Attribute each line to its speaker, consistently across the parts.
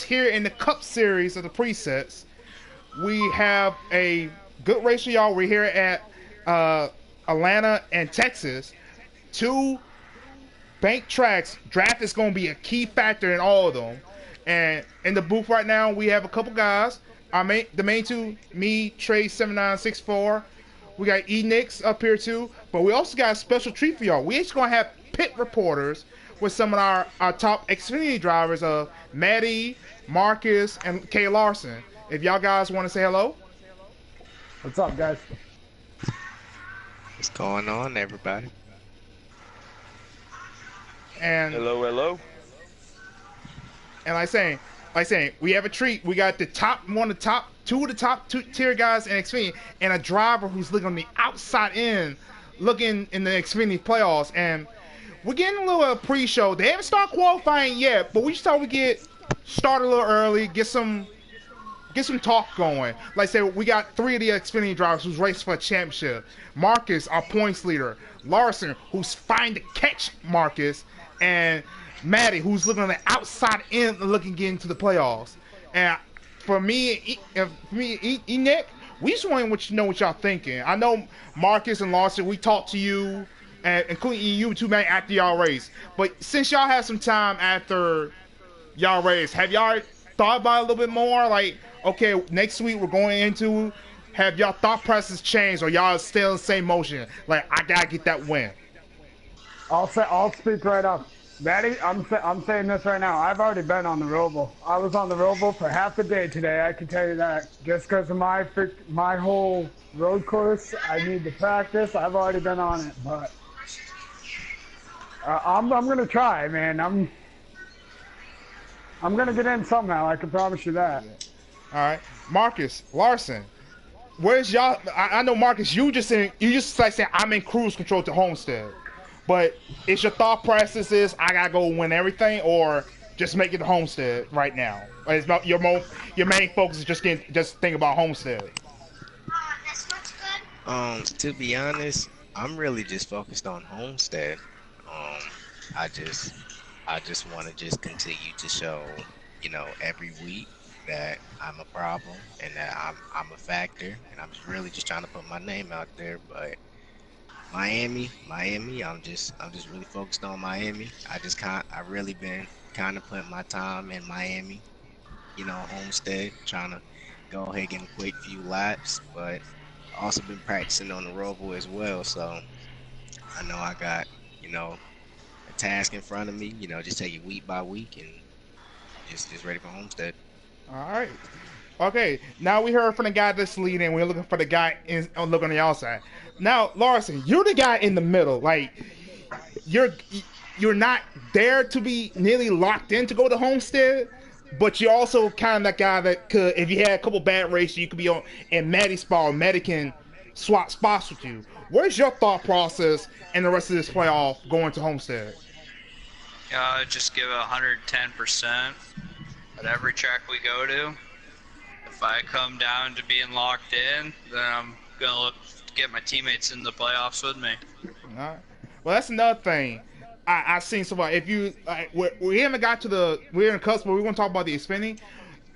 Speaker 1: here in the Cup Series of the presets, we have a good race for y'all. We're here at Atlanta and Texas. Two bank tracks. Draft is going to be a key factor in all of them. And in the booth right now, we have a couple guys. The main two, me, Trey7964. We got Enix up here too. But we also got a special treat for y'all. We actually going to have pit reporters with some of our top Xfinity drivers of Maddie, Marcus, and Kay Larson. If y'all guys want to say hello.
Speaker 2: What's up, guys?
Speaker 3: What's going on, everybody?
Speaker 1: And
Speaker 4: hello, hello.
Speaker 1: And like saying, we have a treat. We got two of the top tier guys in Xfinity, and a driver who's looking on the outside in, looking in the Xfinity playoffs. And we're getting a little pre-show. They haven't started qualifying yet, but we just thought we'd get started a little early, get some talk going. Like I said, we got three of the Xfinity drivers who's racing for a championship. Marcus, our points leader. Larson, who's fighting to catch Marcus. And Maddie, who's looking on the outside in, looking to get into the playoffs. And for me, Nick, we just want to know what y'all thinking. I know Marcus and Larson, we talked to you, and including you two, man, after y'all race. But since y'all had some time after y'all race, have y'all thought about it a little bit more? Like, okay, next week we're going into. Have y'all thought process changed, or y'all still in the same motion? Like, I gotta get that win.
Speaker 2: I'll speak right up. Maddie, I'm saying this right now. I've already been on the Roval. I was on the Roval for half a day today. I can tell you that. Just because of my whole road course, I need to practice. I've already been on it, but I'm gonna try, man. I'm gonna get in somehow. I can promise you that.
Speaker 1: All right, Marcus Larson. Where's y'all? I know Marcus. You just like saying I'm in cruise control to Homestead. But is your thought process is I gotta go win everything, or just make it to Homestead right now? Or is not your main focus is just think about Homestead?
Speaker 3: To be honest, I'm really just focused on Homestead. I just want to just continue to show, every week that I'm a problem and that I'm a factor, and I'm really just trying to put my name out there, but. Miami. I'm just really focused on Miami. I really been kind of putting my time in Miami, Homestead, trying to go ahead and get a quick few laps, but also been practicing on the Roval as well. So I know I got, a task in front of me, just take it week by week and just ready for Homestead.
Speaker 1: All right. Okay, now we heard from the guy that's leading. We're looking for the guy look on the outside. Now, Larson, you're the guy in the middle. Like, you're not there to be nearly locked in to go to Homestead, but you're also kind of that guy that could, if you had a couple bad races, you could be on in Maddie's spot, or Maddie can swap spots with you. Where's your thought process and the rest of this playoff going to Homestead?
Speaker 5: Just give it 110% at every track we go to. If I come down to being locked in, then I'm going to look to get my teammates in the playoffs with me.
Speaker 1: All right. Well, that's another thing I've seen so far. If you, we haven't got to we're in the cusp, but we're going to talk about the Xfinity.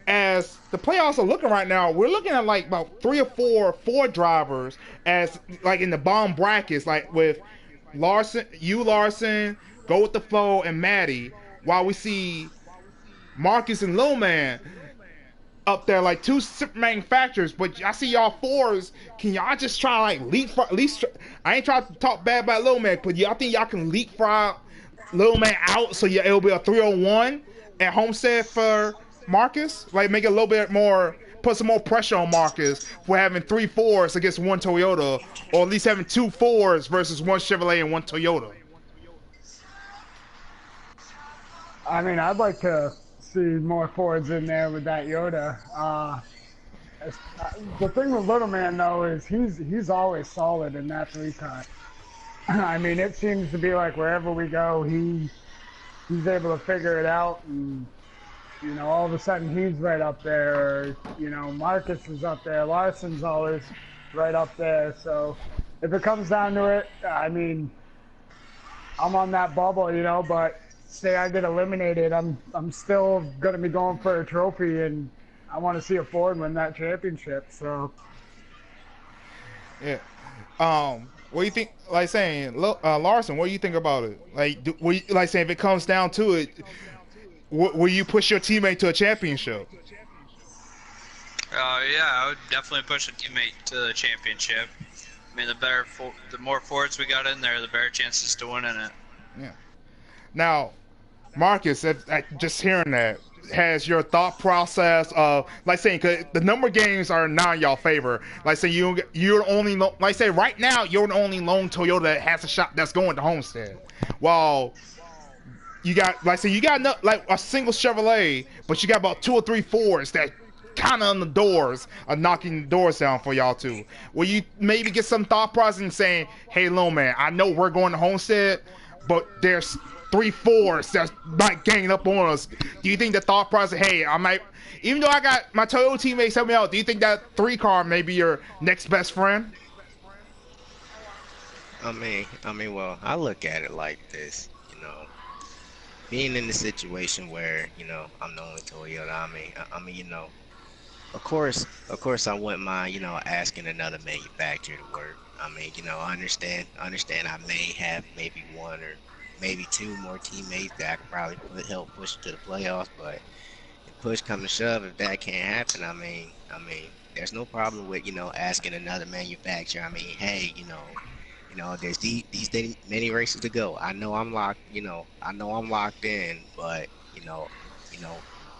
Speaker 1: As the playoffs are looking right now, we're looking at like about three or four drivers as like in the bottom brackets, like with Larson, Go With The Flow, and Maddie, while we see Marcus and Lil Man up there like two manufacturers, but I see y'all fours. Can y'all just try like leapfrog? At least I ain't trying to talk bad about Lil Man, but y'all think y'all can leapfrog Lil Man out so it'll be a 301 at Homestead for Marcus? Like make it a little bit more, put some more pressure on Marcus for having 3 fours against one Toyota, or at least having 2 fours versus one Chevrolet and one Toyota.
Speaker 2: I mean, I'd like to see more Fords in there with that Yoda. The thing with Little Man though is he's always solid in that 3-cut. I mean, it seems to be like wherever we go, he's able to figure it out, and all of a sudden he's right up there. Marcus is up there. Larson's always right up there. So if it comes down to it, I mean, I'm on that bubble, but say I get eliminated, I'm still gonna be going for a trophy, and I want to see a Ford win that championship. So
Speaker 1: Yeah. What do you think? Like saying, Larson, what do you think about it? Like, like saying, if it comes down to it, will you push your teammate to a championship?
Speaker 5: Yeah, I would definitely push a teammate to the championship. I mean, the more forwards we got in there, the better chances to winning it.
Speaker 1: Yeah. Now, Marcus, if just hearing that, has your thought process of like saying, cause the number of games are not in y'all favor. Like say you're only like say right now you're the only lone Toyota that has a shot that's going to Homestead. While you got like say you got like a single Chevrolet, but you got about two or three Fords that kind of on the doors are knocking the doors down for y'all too. Will you maybe get some thought process and saying, hey, little man, I know we're going to Homestead, but there's three Fords that's not ganging up on us. Do you think the thought process, hey, I might, even though I got my Toyota teammates help me out, do you think that three car may be your next best friend?
Speaker 3: Well, I look at it like this, being in the situation where, I'm the only Toyota. Of course, I wouldn't mind, asking another manufacturer to work. I understand I may have maybe one or maybe two more teammates that I could probably help push to the playoffs, but if push come to shove, if that can't happen, there's no problem with, asking another manufacturer. Hey, there's many races to go. I know I'm locked in, but you know,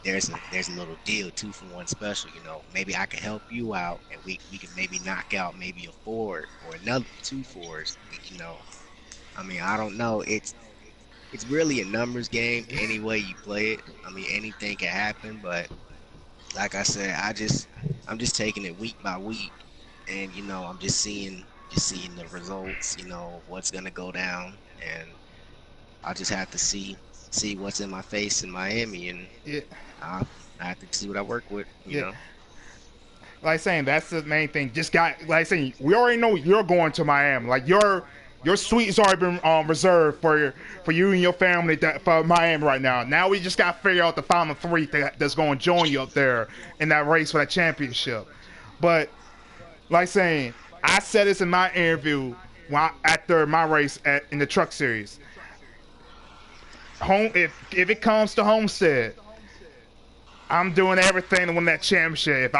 Speaker 3: there's a little deal, 2 for 1 special. Maybe I can help you out, and we can maybe knock out maybe a Ford or another two Fords. I don't know. It's really a numbers game. Any way you play it, anything can happen. But like I said, I'm just taking it week by week, and I'm just seeing the results, of what's gonna go down, and I just have to see what's in my face in Miami, and
Speaker 1: Yeah,
Speaker 3: I I have to see what I work with,
Speaker 1: yeah. Like saying that's the main thing. Just got like saying we already know you're going to Miami. Like your suite has already been reserved for you and your family for Miami right now. Now we just got to figure out the final three that's going to join you up there in that race for that championship. But like saying, I said this in my interview after my race in the truck series. Home if it comes to Homestead, I'm doing everything to win that championship.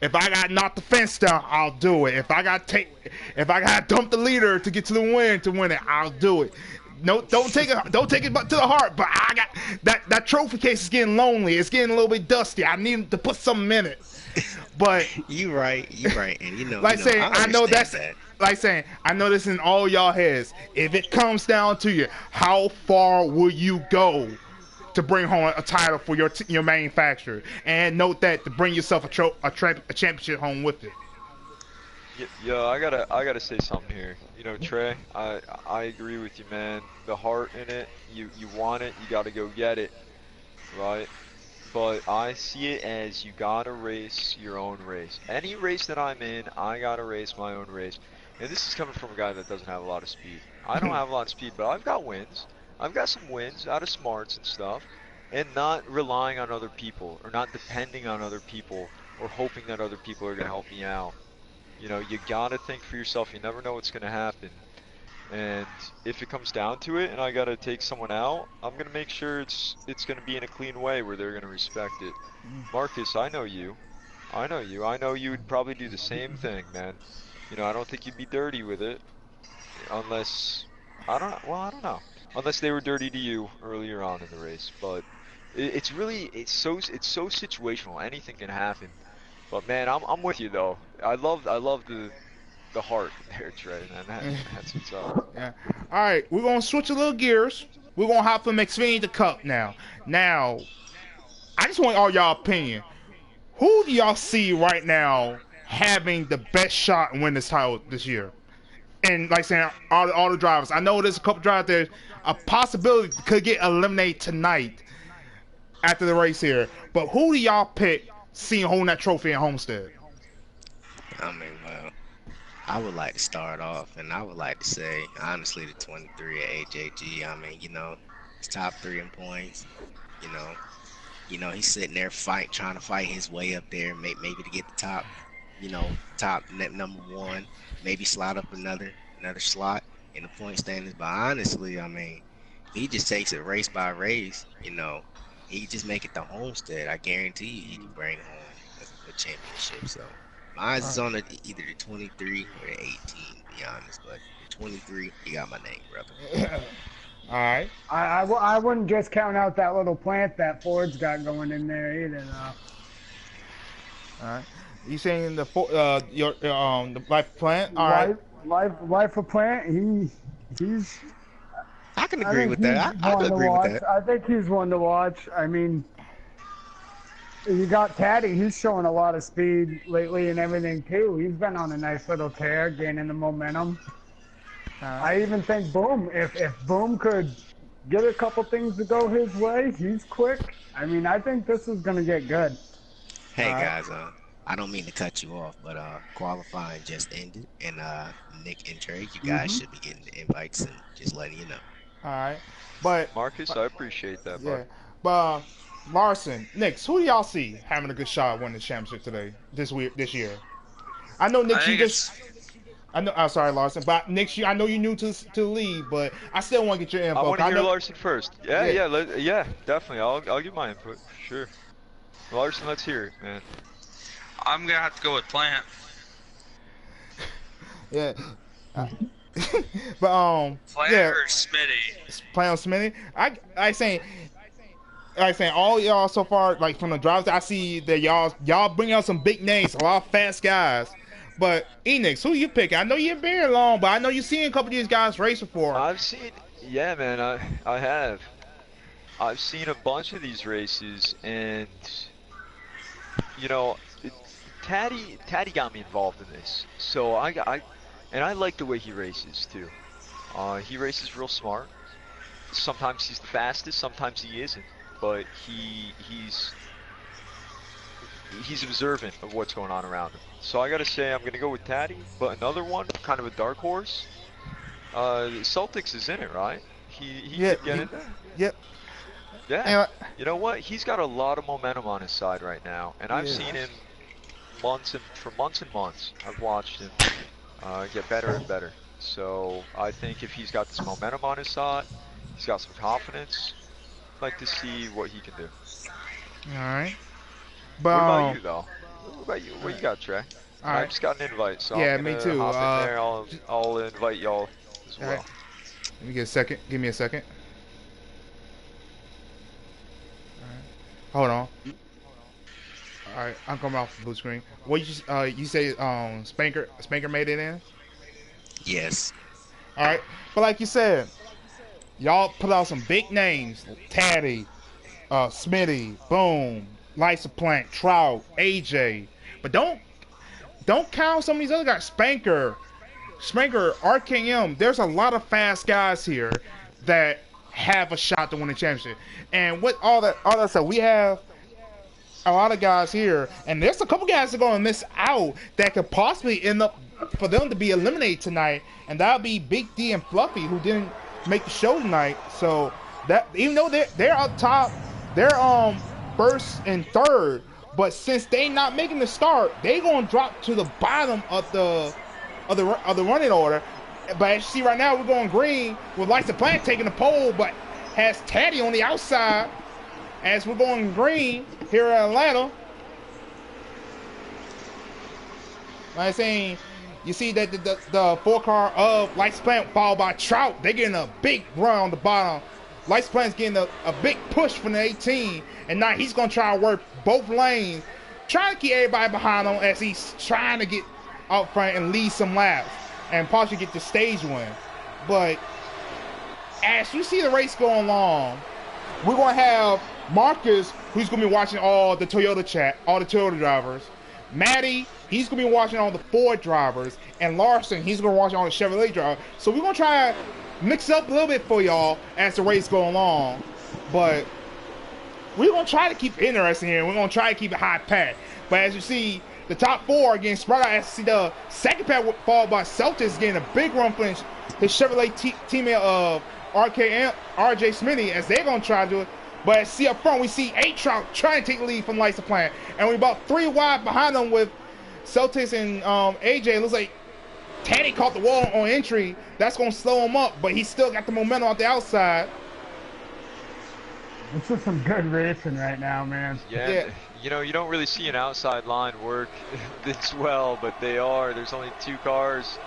Speaker 1: If I got knock the fence down, I'll do it. If I got dump the leader to get to win it, I'll do it. No, don't take it to the heart. But I got that trophy case is getting lonely. It's getting a little bit dusty. I need to put something in it. But
Speaker 3: you right, and
Speaker 1: like saying,
Speaker 3: I understand that.
Speaker 1: like saying, I know this in all y'all heads. If it comes down to you, how far will you go to bring home a title for your manufacturer? And note that to bring yourself a championship home with it.
Speaker 4: Yo, I gotta say something here. Trey, I agree with you, man. The heart in it, you want it, you gotta go get it, right? But I see it as you gotta race your own race. Any race that I'm in, I gotta race my own race. And this is coming from a guy that doesn't have a lot of speed. I don't have a lot of speed, but I've got wins. I've got some wins out of smarts and stuff, and not relying on other people or not depending on other people or hoping that other people are gonna help me out. You gotta think for yourself. You never know what's gonna happen. And if it comes down to it and I gotta take someone out, I'm gonna make sure it's gonna be in a clean way where they're gonna respect it. Marcus, I know you. I know you. I know you would probably do the same thing, man. I don't think you'd be dirty with it unless I don't know. Unless they were dirty to you earlier on in the race, but it's so situational. Anything can happen. But man, I'm with you though. I love the heart there, Trey, man. That's what's up.
Speaker 1: Yeah. All right, we're gonna switch a little gears. We're gonna hop from Xfinity to Cup now. Now, I just want all y'all opinion. Who do y'all see right now having the best shot and win this title this year? And like saying all the drivers, I know there's a couple drivers there. A possibility could get eliminated tonight after the race here. But who do y'all pick seeing holding that trophy in Homestead?
Speaker 3: Well, I would like to start off, and I would like to say honestly the 23 at AJG. He's top three in points. You know, he's sitting there trying to fight his way up there, maybe to get the top. Top net number one. Maybe slide up another slot in the point standings. But honestly, I mean, he just takes it race by race. He just make it to Homestead. I guarantee you, he can bring home a championship. So mine
Speaker 1: All
Speaker 3: is on either the 23 or the 18, to be honest. But the 23, you got my name, brother.
Speaker 1: right. All right.
Speaker 2: I wouldn't just count out that little plant that Ford's got going in there either, though.
Speaker 1: All right. You saying the life plant? All right.
Speaker 2: Life of plant. He's.
Speaker 3: I can
Speaker 2: I
Speaker 3: agree
Speaker 2: think
Speaker 3: with
Speaker 2: he's
Speaker 3: that. I
Speaker 2: one
Speaker 3: can
Speaker 2: to
Speaker 3: agree with
Speaker 2: watch.
Speaker 3: that.
Speaker 2: I think he's one to watch. I mean, you got Taddy. He's showing a lot of speed lately and everything too. He's been on a nice little tear, gaining the momentum. I even think Boom. If Boom could get a couple things to go his way, he's quick. I mean, I think this is gonna get good.
Speaker 3: Hey guys, I don't mean to cut you off, but qualifying just ended, and Nick and Trey, you guys should be getting the invites and just letting you know.
Speaker 1: All right. But
Speaker 4: Marcus, I appreciate that,
Speaker 1: yeah.
Speaker 4: bud.
Speaker 1: But Larson, Nick, who do y'all see having a good shot at winning the championship this year? I know Nick,
Speaker 5: I think it's
Speaker 1: I know. I'm sorry, Larson, but Nick, I know you're new to the league, but I still want to get your info.
Speaker 4: I want to hear
Speaker 1: know,
Speaker 4: Larson first. Yeah, definitely. I'll give my input for sure. Larson, let's hear it, man.
Speaker 5: I'm gonna have to go with Plant.
Speaker 1: Yeah. But
Speaker 5: Plant
Speaker 1: yeah,
Speaker 5: or Smitty.
Speaker 1: Plant on Smitty. I saying all y'all so far, like from the drives, I see that y'all bring out some big names, a lot of fast guys. But Enix, who you picking? I know you've been here long, but I know you've seen a couple of these guys race before.
Speaker 4: Yeah, man, I have. I've seen a bunch of these races, and you know, Taddy got me involved in this. So I like the way he races too. He races real smart. Sometimes he's the fastest, sometimes he isn't, but he's observant of what's going on around him. So I gotta say, I'm gonna go with Taddy, but another one, kind of a dark horse. Celtics is in it, right? He could get in there.
Speaker 1: Yep.
Speaker 4: Yeah. You know what? He's got a lot of momentum on his side right now, and I've seen him for months and months. I've watched him get better and better. So I think if he's got this momentum on his side, he's got some confidence. I'd like to see what he can do.
Speaker 1: All right. But
Speaker 4: what about you, though? What about you? What you got, Trey? I just got an invite, so
Speaker 1: yeah,
Speaker 4: I'm gonna
Speaker 1: me too.
Speaker 4: hop in there. I'll invite y'all as well.
Speaker 1: Right. Let me get a second. Give me a second. All right. Hold on. All right, I'm coming off the blue screen. What you say? Spanker made it in.
Speaker 3: Yes.
Speaker 1: All right, but like you said, y'all put out some big names: Taddy, Smitty, Boom, Lysa Plant, Trout, AJ. But don't count some of these other guys. Spanker, RKM. There's a lot of fast guys here that have a shot to win the championship. And with all that stuff, we have a lot of guys here, and there's a couple guys that are going to miss out that could possibly end up for them to be eliminated tonight, and that'll be Big D and Fluffy, who didn't make the show tonight. So that even though they're up top, they're first and third, but since they not making the start, they gonna drop to the bottom of the running order. But as you see right now, we're going green with Lysa Plant taking the pole, but has Taddy on the outside as we're going green here in Atlanta. Like I'm saying, you see that the 4-car of Lysa Plant followed by Trout. They're getting a big run on the bottom. Lysa Plant's getting a big push from the 18, and now he's going to try to work both lanes, trying to keep everybody behind him as he's trying to get out front and lead some laps and possibly get the stage win. But as you see the race go along, we're going to have Marcus, who's going to be watching all the Toyota drivers. Maddie, he's going to be watching all the Ford drivers. And Larson, he's going to watch all the Chevrolet drivers. So we're going to try to mix it up a little bit for y'all as the race go along. But we're going to try to keep it interesting here. We're going to try to keep it high packed. But as you see, the top four are getting spread out. As you see, the second pack followed by Celtics getting a big run for his Chevrolet teammate of RJ Smitty as they're gonna try to do it. But see up front, we see A-Trout trying to take the lead from Lights of Plant, and we about 3 wide behind them with Celtics and AJ. It looks like Tanny caught the wall on entry. That's gonna slow him up, but he still got the momentum out the outside.
Speaker 2: This is some good racing right now, man.
Speaker 4: Yeah. You know, you don't really see an outside line work this well, but they are. There's only 2 cars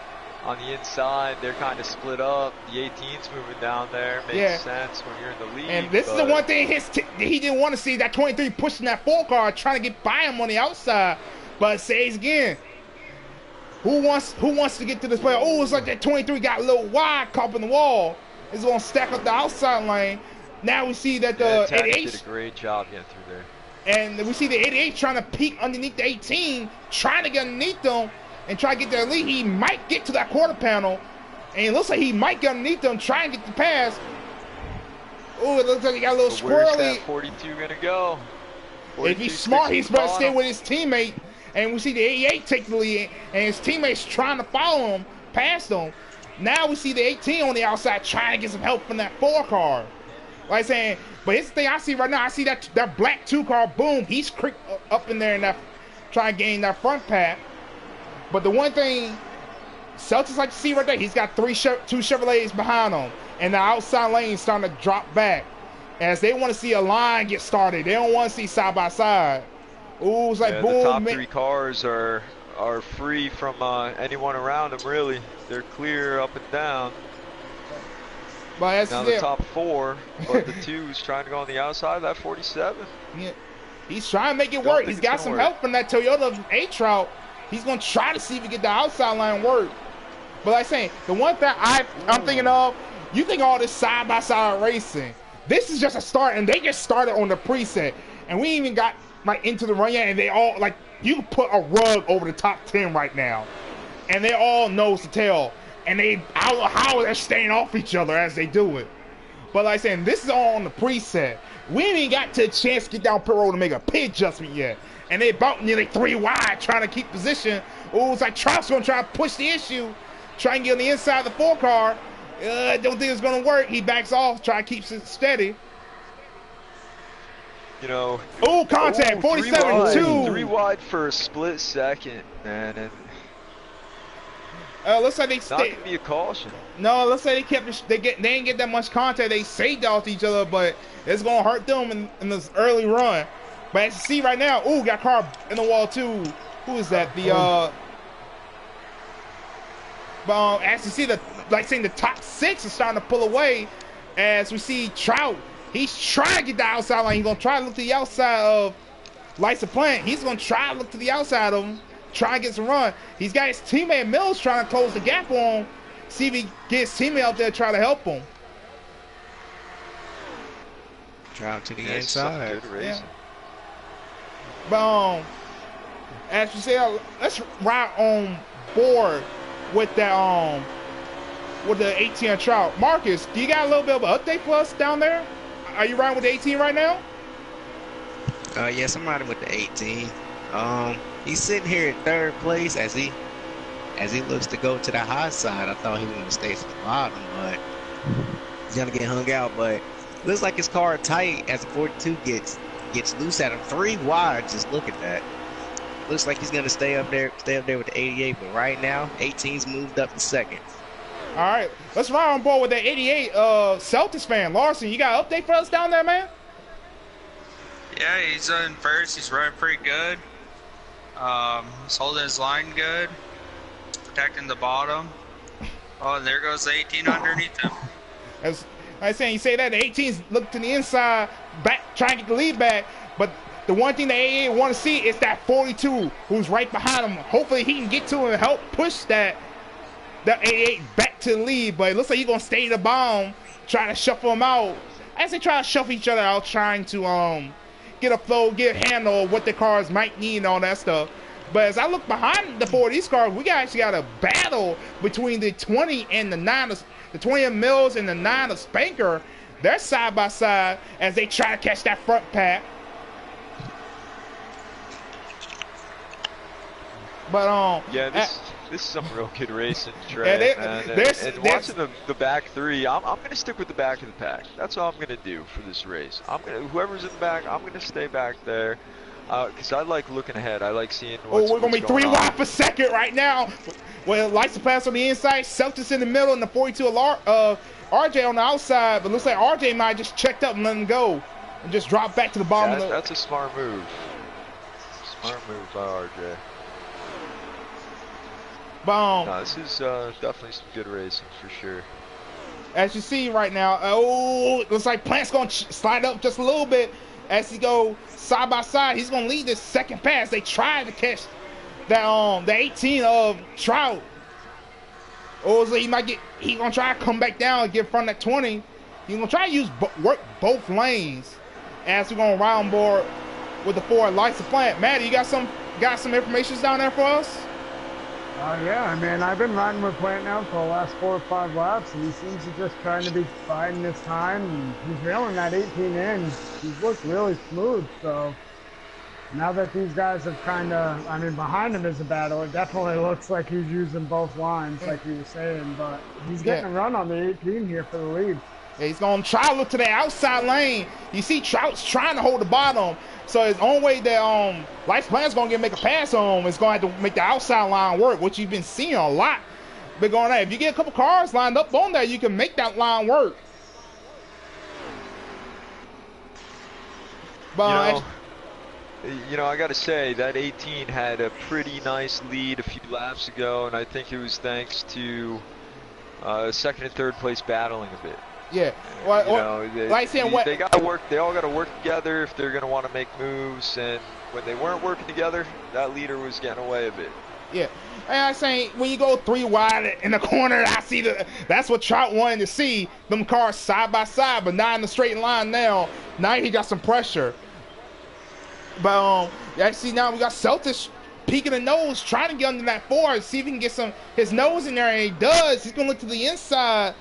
Speaker 4: on the inside. They're kind of split up. The 18's moving down there. Makes sense when you're in the lead.
Speaker 1: And this is the one thing he didn't want to see, that 23 pushing that 4 car, trying to get by him on the outside. But says again, who wants to get to this play? Oh, it's like that 23 got a little wide, caught in the wall. It's going to stack up the outside lane. Now we see that the 88
Speaker 4: did a great job getting through there.
Speaker 1: And we see the 88 trying to peek underneath the 18, trying to get underneath them and try to get their lead. He might get to that quarter panel, and it looks like he might get underneath them, try and get the pass. Oh, it looks like he got a little squirrely.
Speaker 4: Where's that 42 gonna go?
Speaker 1: If he's smart, he's better stay with his teammate. And we see the 88 take the lead, and his teammates trying to follow him, past him. Now we see the 18 on the outside trying to get some help from that 4 car. Like saying, but here's the thing I see right now. I see that black 2 car, boom, he's creeped up in there and that trying to gain that front path. But the one thing Celtics like to see right there, he's got 2 Chevrolets behind him, and the outside lane is starting to drop back as they want to see a line get started. They don't want to see side by side. Ooh, it's like boom.
Speaker 4: The top 3 cars are free from anyone around them. Really, they're clear up and down.
Speaker 1: But
Speaker 4: now the top 4, but the 2's trying to go on the outside of that 47.
Speaker 1: Yeah. He's trying to make it work. He's got some help from that Toyota A-Trout. He's going to try to see if he can get the outside line work. But like I'm saying, the one thing I'm thinking of, you think all this side-by-side racing, this is just a start, and they just started on the preset. And we even got like into the run yet, and they all, like, you can put a rug over the top 10 right now. And they all nose to tail. And I don't know how they're staying off each other as they do it. But like I said, this is all on the preset. We ain't even got to a chance to get down pit road to make a pit adjustment yet. And they about nearly 3 wide trying to keep position. Oh, it's like Trout's going to try to push the issue. Try and get on the inside of the 4 car. Don't think it's going to work. He backs off, try to keep it steady.
Speaker 4: You know.
Speaker 1: Oh, contact, 47-2.
Speaker 4: 3 wide for a split second, man. And
Speaker 1: looks like they
Speaker 4: not gonna be a caution.
Speaker 1: No, let's say they didn't get that much contact. They saved off each other, but it's gonna hurt them in this early run. But as you see right now, ooh, got car in the wall too. Who is that? But as you see, the top 6 is starting to pull away. As we see Trout, he's trying to get the outside line. He's gonna try to look to the outside of Lights of Plant. He's gonna try to look to the outside of him. Try and get some run. He's got his teammate Mills trying to close the gap on him. See if he gets his teammate out there try to help him.
Speaker 3: Drive to the inside.
Speaker 4: Good racing.
Speaker 1: Yeah. But as you say, let's ride on board with that with the 18 Trout. Marcus, do you got a little bit of an update for us down there? Are you riding with the 18 right now?
Speaker 3: Yes, I'm riding with the 18. He's sitting here in 3rd place as he looks to go to the high side. I thought he was going to stay to the bottom, but he's going to get hung out. But looks like his car tight as the 42 gets loose at him. 3 wide, just look at that. Looks like he's going to stay up there with the 88, but right now, 18's moved up to 2nd.
Speaker 1: All right, let's ride on board with that 88 Celtics fan. Larson, you got an update for us down there, man?
Speaker 5: Yeah, he's in 1st. He's running pretty good. He's holding his line good. Protecting the bottom. Oh, and there goes the 18 underneath him.
Speaker 1: As I was saying, you say that the 18s look to the inside, back, trying to get the lead back. But the one thing the 88 want to see is that 42 who's right behind him. Hopefully he can get to him and help push that 88 back to the lead. But it looks like he's going to stay the bomb, trying to shuffle him out. As they try to shuffle each other out, trying to get a flow, get a handle of what the cars might need and all that stuff. But as I look behind the 4 of these cars, we actually got a battle between the 20 and the 9 of the 20 of Mills and the 9 of Spanker. They're side by side as they try to catch that front pack.
Speaker 4: But yeah, this is some real good racing, Trey,
Speaker 1: Yeah,
Speaker 4: man.
Speaker 1: there's-
Speaker 4: And watching the back three, I'm gonna stick with the back of the pack. That's all I'm gonna do for this race. Whoever's in the back, I'm gonna stay back there, because I like looking ahead. I like seeing what's
Speaker 1: we're gonna be
Speaker 4: going
Speaker 1: 3
Speaker 4: on.
Speaker 1: wide for second right now. Well, lights to pass on the inside, Celtics in the middle, and the 42 of RJ on the outside. But looks like RJ might just checked up and let him go, and just drop back to the bottom.
Speaker 4: That's a smart move. Smart move by RJ.
Speaker 1: Boom.
Speaker 4: No, this is definitely some good racing for sure.
Speaker 1: As you see right now, looks like Plant's gonna slide up just a little bit as he go side by side. He's gonna lead this second pass. They tried to catch that the 18 of Trout. So he's gonna try to come back down and get in front of that 20. He's gonna try to work both lanes as we're gonna round board with the 4 lights of Plant. Maddie, you got some information down there for us?
Speaker 2: Yeah, I mean, I've been riding with Plant now for the last 4 or 5 laps, and he seems to just trying to be biding his time. And he's reeling that 18 in. He's looked really smooth, so now that these guys have kind of, I mean, behind him is a battle. It definitely looks like he's using both lines, like you were saying, but he's getting a run on the 18 here for the lead.
Speaker 1: Yeah, he's going to try to look to the outside lane. You see Trout's trying to hold the bottom. So his only way that Lights Plant's going to make a pass on him is going to have to make the outside line work, which you've been seeing a lot. Been going on. If you get a couple cars lined up on there, you can make that line work. But
Speaker 4: you know, I got to say, that 18 had a pretty nice lead a few laps ago, and I think it was thanks to second and third place battling a bit.
Speaker 1: Yeah,
Speaker 4: they got to work. They all got to work together if they're going to want to make moves. And when they weren't working together, that leader was getting away a bit.
Speaker 1: Yeah, and I say when you go 3 wide in the corner, I see that's what Trout wanted to see, them cars side by side, but not in the straight line now. Now he got some pressure. But actually now we got Celtics peeking the nose, trying to get under that 4, see if he can get his nose in there, and he does. He's gonna look to the inside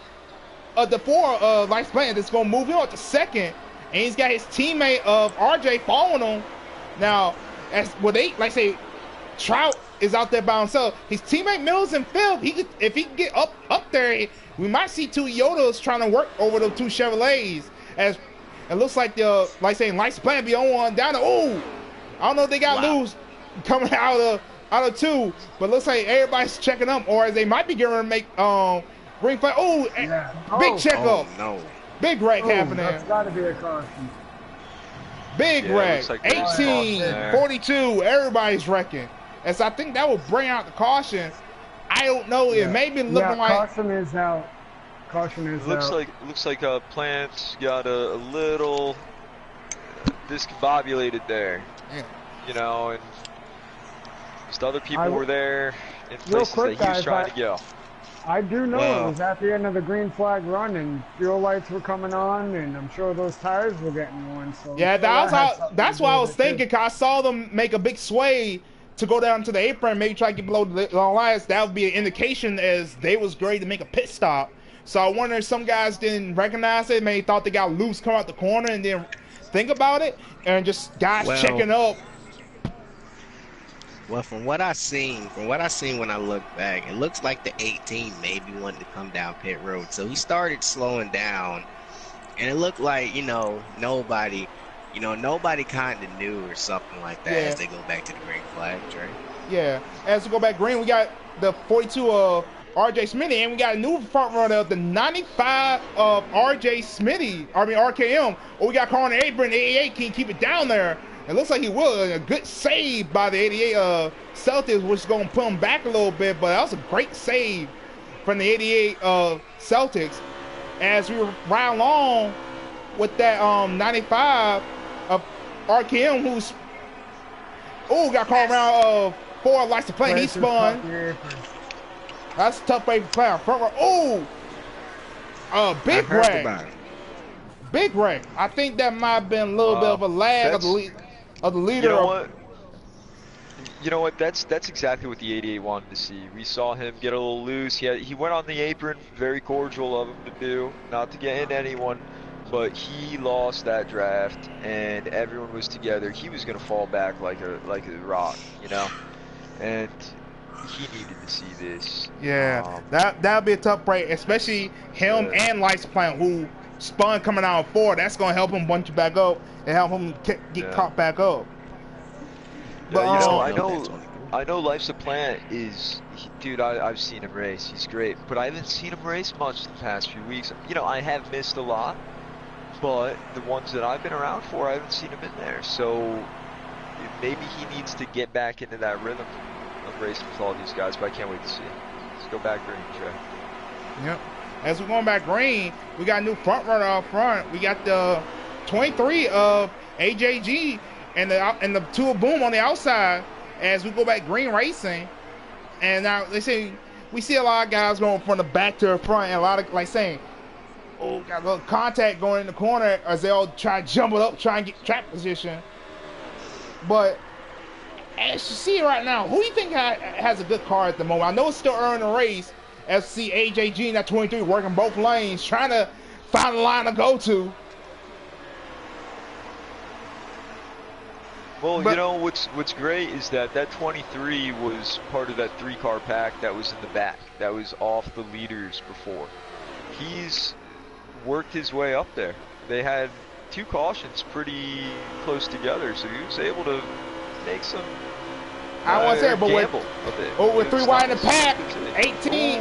Speaker 1: of the 4 Lights Plant that's gonna move him up to second, and he's got his teammate of RJ following him. Now, Trout is out there by himself. His teammate Mills in 5th. If he can get up there, we might see 2 Yodas trying to work over the 2 Chevrolets. As it looks like Lights Plant be on one down. I don't know if they got loose coming out of 2, but looks like everybody's checking them, or they might be getting ready to make green flag. Big checkup.
Speaker 3: Oh, no.
Speaker 1: Big wreck happening.
Speaker 2: That's got to be a caution.
Speaker 1: Big wreck.
Speaker 4: Like
Speaker 1: 18, 42. Everybody's wrecking. As I think that will bring out the caution. I don't know. It may be looking like
Speaker 2: caution is out. Caution is out.
Speaker 4: Looks like Plant got a little discombobulated there.
Speaker 1: Yeah.
Speaker 4: You know, and just other people were there in
Speaker 2: Real
Speaker 4: places
Speaker 2: quick,
Speaker 4: that he was
Speaker 2: guys,
Speaker 4: trying to go.
Speaker 2: I do know it was at the end of the green flag run, and fuel lights were coming on, and I'm sure those tires were getting worn. So
Speaker 1: yeah, that's what I was thinking. Cause I saw them make a big sway to go down to the apron, maybe try to get below the lines. That would be an indication as they was ready to make a pit stop. So I wonder if some guys didn't recognize it, maybe thought they got loose coming out the corner and didn't think about it, and just guys checking up.
Speaker 3: Well, from what I seen when I look back, it looks like the 18 maybe wanted to come down pit road. So he started slowing down, and it looked like, nobody kind of knew or something like that as they go back to the green flag, Trey.
Speaker 1: Yeah, as we go back green, we got the 42 of RJ Smitty, and we got a new front runner, the 95 of RKM. Or we got Carl in the apron, the 88 can keep it down there. It looks like he will. A good save by the 88 Celtics, which is going to put him back a little bit, but that was a great save from the 88 Celtics. As we ride along with that 95 of RKM, who's got called around 4 Lights to Play. He spun. That's a tough way to play. Front row. Big wreck. Big wreck. I think that might have been a little bit of a lag of the leader.
Speaker 4: You know what? That's exactly what the 88 wanted to see. We saw him get a little loose. He went on the apron. Very cordial of him to do, not to get into anyone, but he lost that draft, and everyone was together. He was gonna fall back like a rock, and he needed to see this.
Speaker 1: Yeah, that'll be a tough break, especially him and Lights Plant, who spun coming out of 4. That's gonna help him bunch back up and help him get caught back up. But
Speaker 4: Yeah, you know,
Speaker 3: That's
Speaker 4: I know Life's a Plant dude, I've seen him race. He's great, but I haven't seen him race much the past few weeks. You know, I have missed a lot, but the ones that I've been around for, I haven't seen him in there. So maybe he needs to get back into that rhythm of racing with all these guys, but I can't wait to see it. Let's go back green, Trey.
Speaker 1: Yep. As we're going back green, we got a new front runner up front. We got the 23 of AJG and the 2 of Boom on the outside as we go back green racing. And now they say we see a lot of guys going from the back to the front, and a lot of got a little contact going in the corner as they all try to jump it up, try and get track position. But as you see right now, who do you think has a good car at the moment? I know it's still early in the race. As see AJG and that 23 working both lanes, trying to find a line to go to.
Speaker 4: Well, you know what's great is that 23 was part of that 3-car pack that was in the back, that was off the leaders before. He's worked his way up there. They had 2 cautions pretty close together, so he was able to make some.
Speaker 1: I want to say, but with 3 wide in the pack, 18,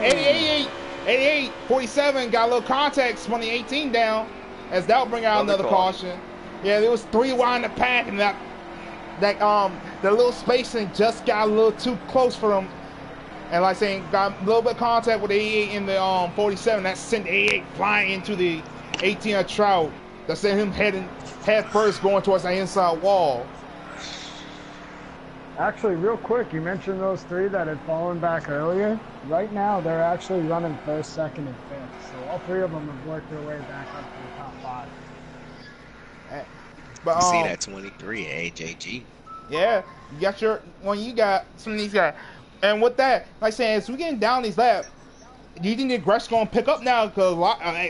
Speaker 1: 88, 47 got a little contact, spun the 18 down, as that'll bring out another caution. Yeah, there was 3 wide in the pack, and the little spacing just got a little too close for them. And like saying, got a little bit of contact with the 88 in the 47. That sent the 88 flying into the 18 of Trout. That sent him head first going towards the inside wall.
Speaker 2: Actually, real quick, you mentioned those 3 that had fallen back earlier. Right now, they're actually running first, second, and fifth. So all 3 of them have worked their way back up to the top 5.
Speaker 3: But you see that 23 AJG.
Speaker 1: Yeah, you got some of these guys. And with that, like saying, as we getting down these laps, do you think the aggression going to pick up now? Because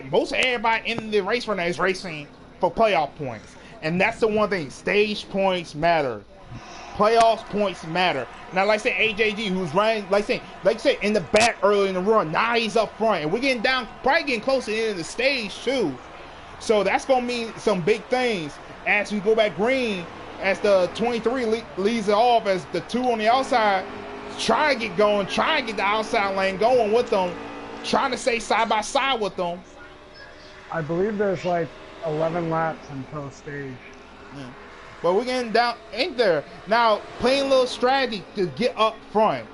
Speaker 1: most everybody in the race right now is racing for playoff points. And that's the one thing. Stage points matter. Playoffs points matter. Now, like I said, AJG, who's running, like I said, in the back early in the run. Now he's up front. And we're getting down, probably getting close to the end of the stage, too. So that's going to mean some big things as we go back green, as the 23 leads it off, as the 2 on the outside try to get going, try to get the outside lane going with them, trying to stay side by side with them.
Speaker 2: I believe there's like 11 laps until stage.
Speaker 1: Yeah. But we're getting down in there. Now, playing a little strategy to get up front.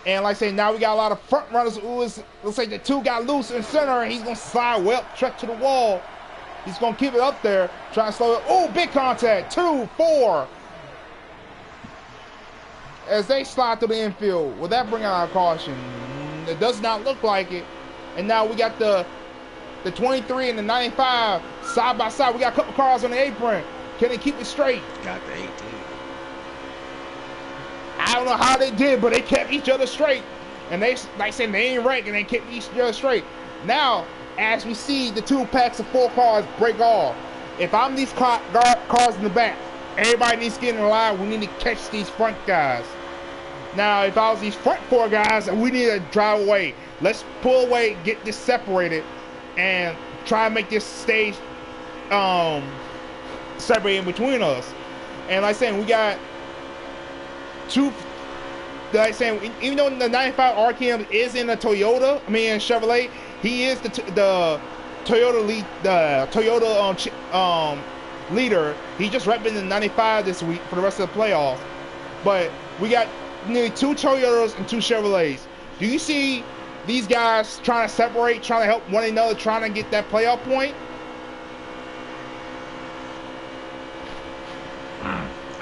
Speaker 1: And like I say, now we got a lot of front runners. Looks like the 2 got loose in center, and he's going to slide well track to the wall. He's going to keep it up there, trying to slow it. Oh, big contact. 2, 4. As they slide to the infield, will that bring out a caution? It does not look like it. And now we got the 23 and the 95 side by side. We got a couple cars on the apron. Can they keep it straight?
Speaker 3: Got the 18.
Speaker 1: I don't know how they did, but they kept each other straight. And they, like I said, they ain't right, and they kept each other straight. Now, as we see the 2 packs of 4 cars break off, if I'm these cars in the back, everybody needs to get in line. We need to catch these front guys. Now, if I was these front 4 guys, we need to drive away. Let's pull away, get this separated, and try and make this stage separated in between us. And like I said, we got 2. Like I said, even though the 95 RKM is in a Toyota, Chevrolet, he is the Toyota lead, the Toyota leader. He just repping the 95 this week for the rest of the playoffs. But we got nearly 2 Toyotas and 2 Chevrolets. Do you see these guys trying to separate, trying to help one another, trying to get that playoff point?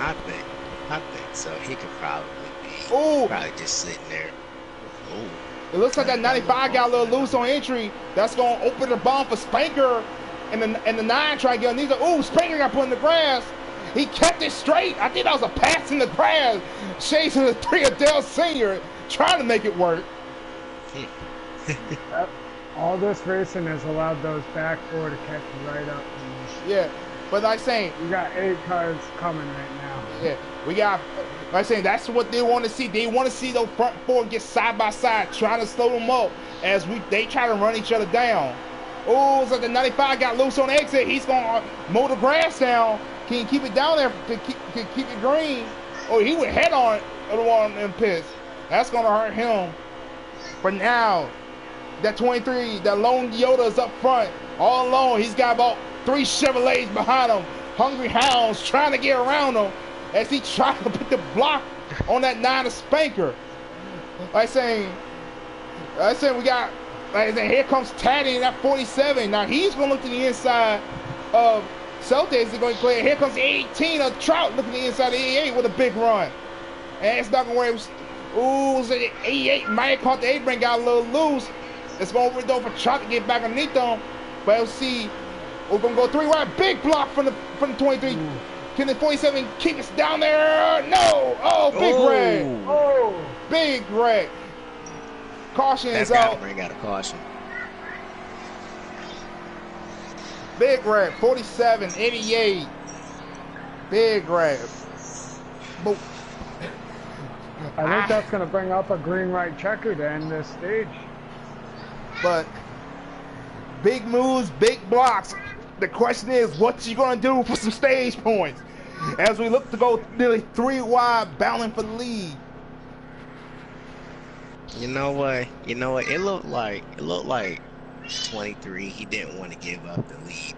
Speaker 3: I think so. He could probably just sitting there. Ooh.
Speaker 1: It looks like that 95 got a little loose on entry. That's going to open the bomb for Spanker and the 9 trying to get on these. Ooh, Spanker got put in the grass. He kept it straight. I think that was a pass in the grass. Shades of the 3 of Dell Sr. trying to make it work.
Speaker 2: All this racing has allowed those back 4 to catch right up.
Speaker 1: Yeah, but like saying,
Speaker 2: you got 8 cars coming right now.
Speaker 1: Yeah, We got, like I saying, that's what they want to see. They want to see those front four get side by side, trying to slow them up as they try to run each other down. Oh, so the 95 got loose on the exit. He's going to mow the grass down. Can you keep it down there to keep it green? Oh, he went head on the one in pits. That's going to hurt him. But now, that 23, that lone Yoda is up front, all alone. He's got about 3 Chevrolets behind him. Hungry hounds trying to get around him as he tries to put the block on that 9 Spanker. Like saying we got, like I said, here comes Taddy in that 47. Now he's going to look to the inside of Celtics. They're going to clear. Here comes the 18 of Trout looking to the inside of the 88 with a big run. And it's not going to work. Ooh, so the 88 might have caught the 8-brain, got a little loose. It's going to open the door for Trout to get back underneath them. But we'll see. We're going to go 3 wide. Big block from the 23. Can the 47 keep us down there? No. Oh, big red. Oh, big red. Caution is out.
Speaker 3: Bring out a caution.
Speaker 1: Big red. 47, 88. Big red. But
Speaker 2: I think that's going to bring up a green right checker to end this stage.
Speaker 1: But big moves, big blocks. The question is, what you going to do for some stage points as we look to go nearly 3 wide, battling for the lead?
Speaker 3: You know what? It looked like 23. He didn't want to give up the lead,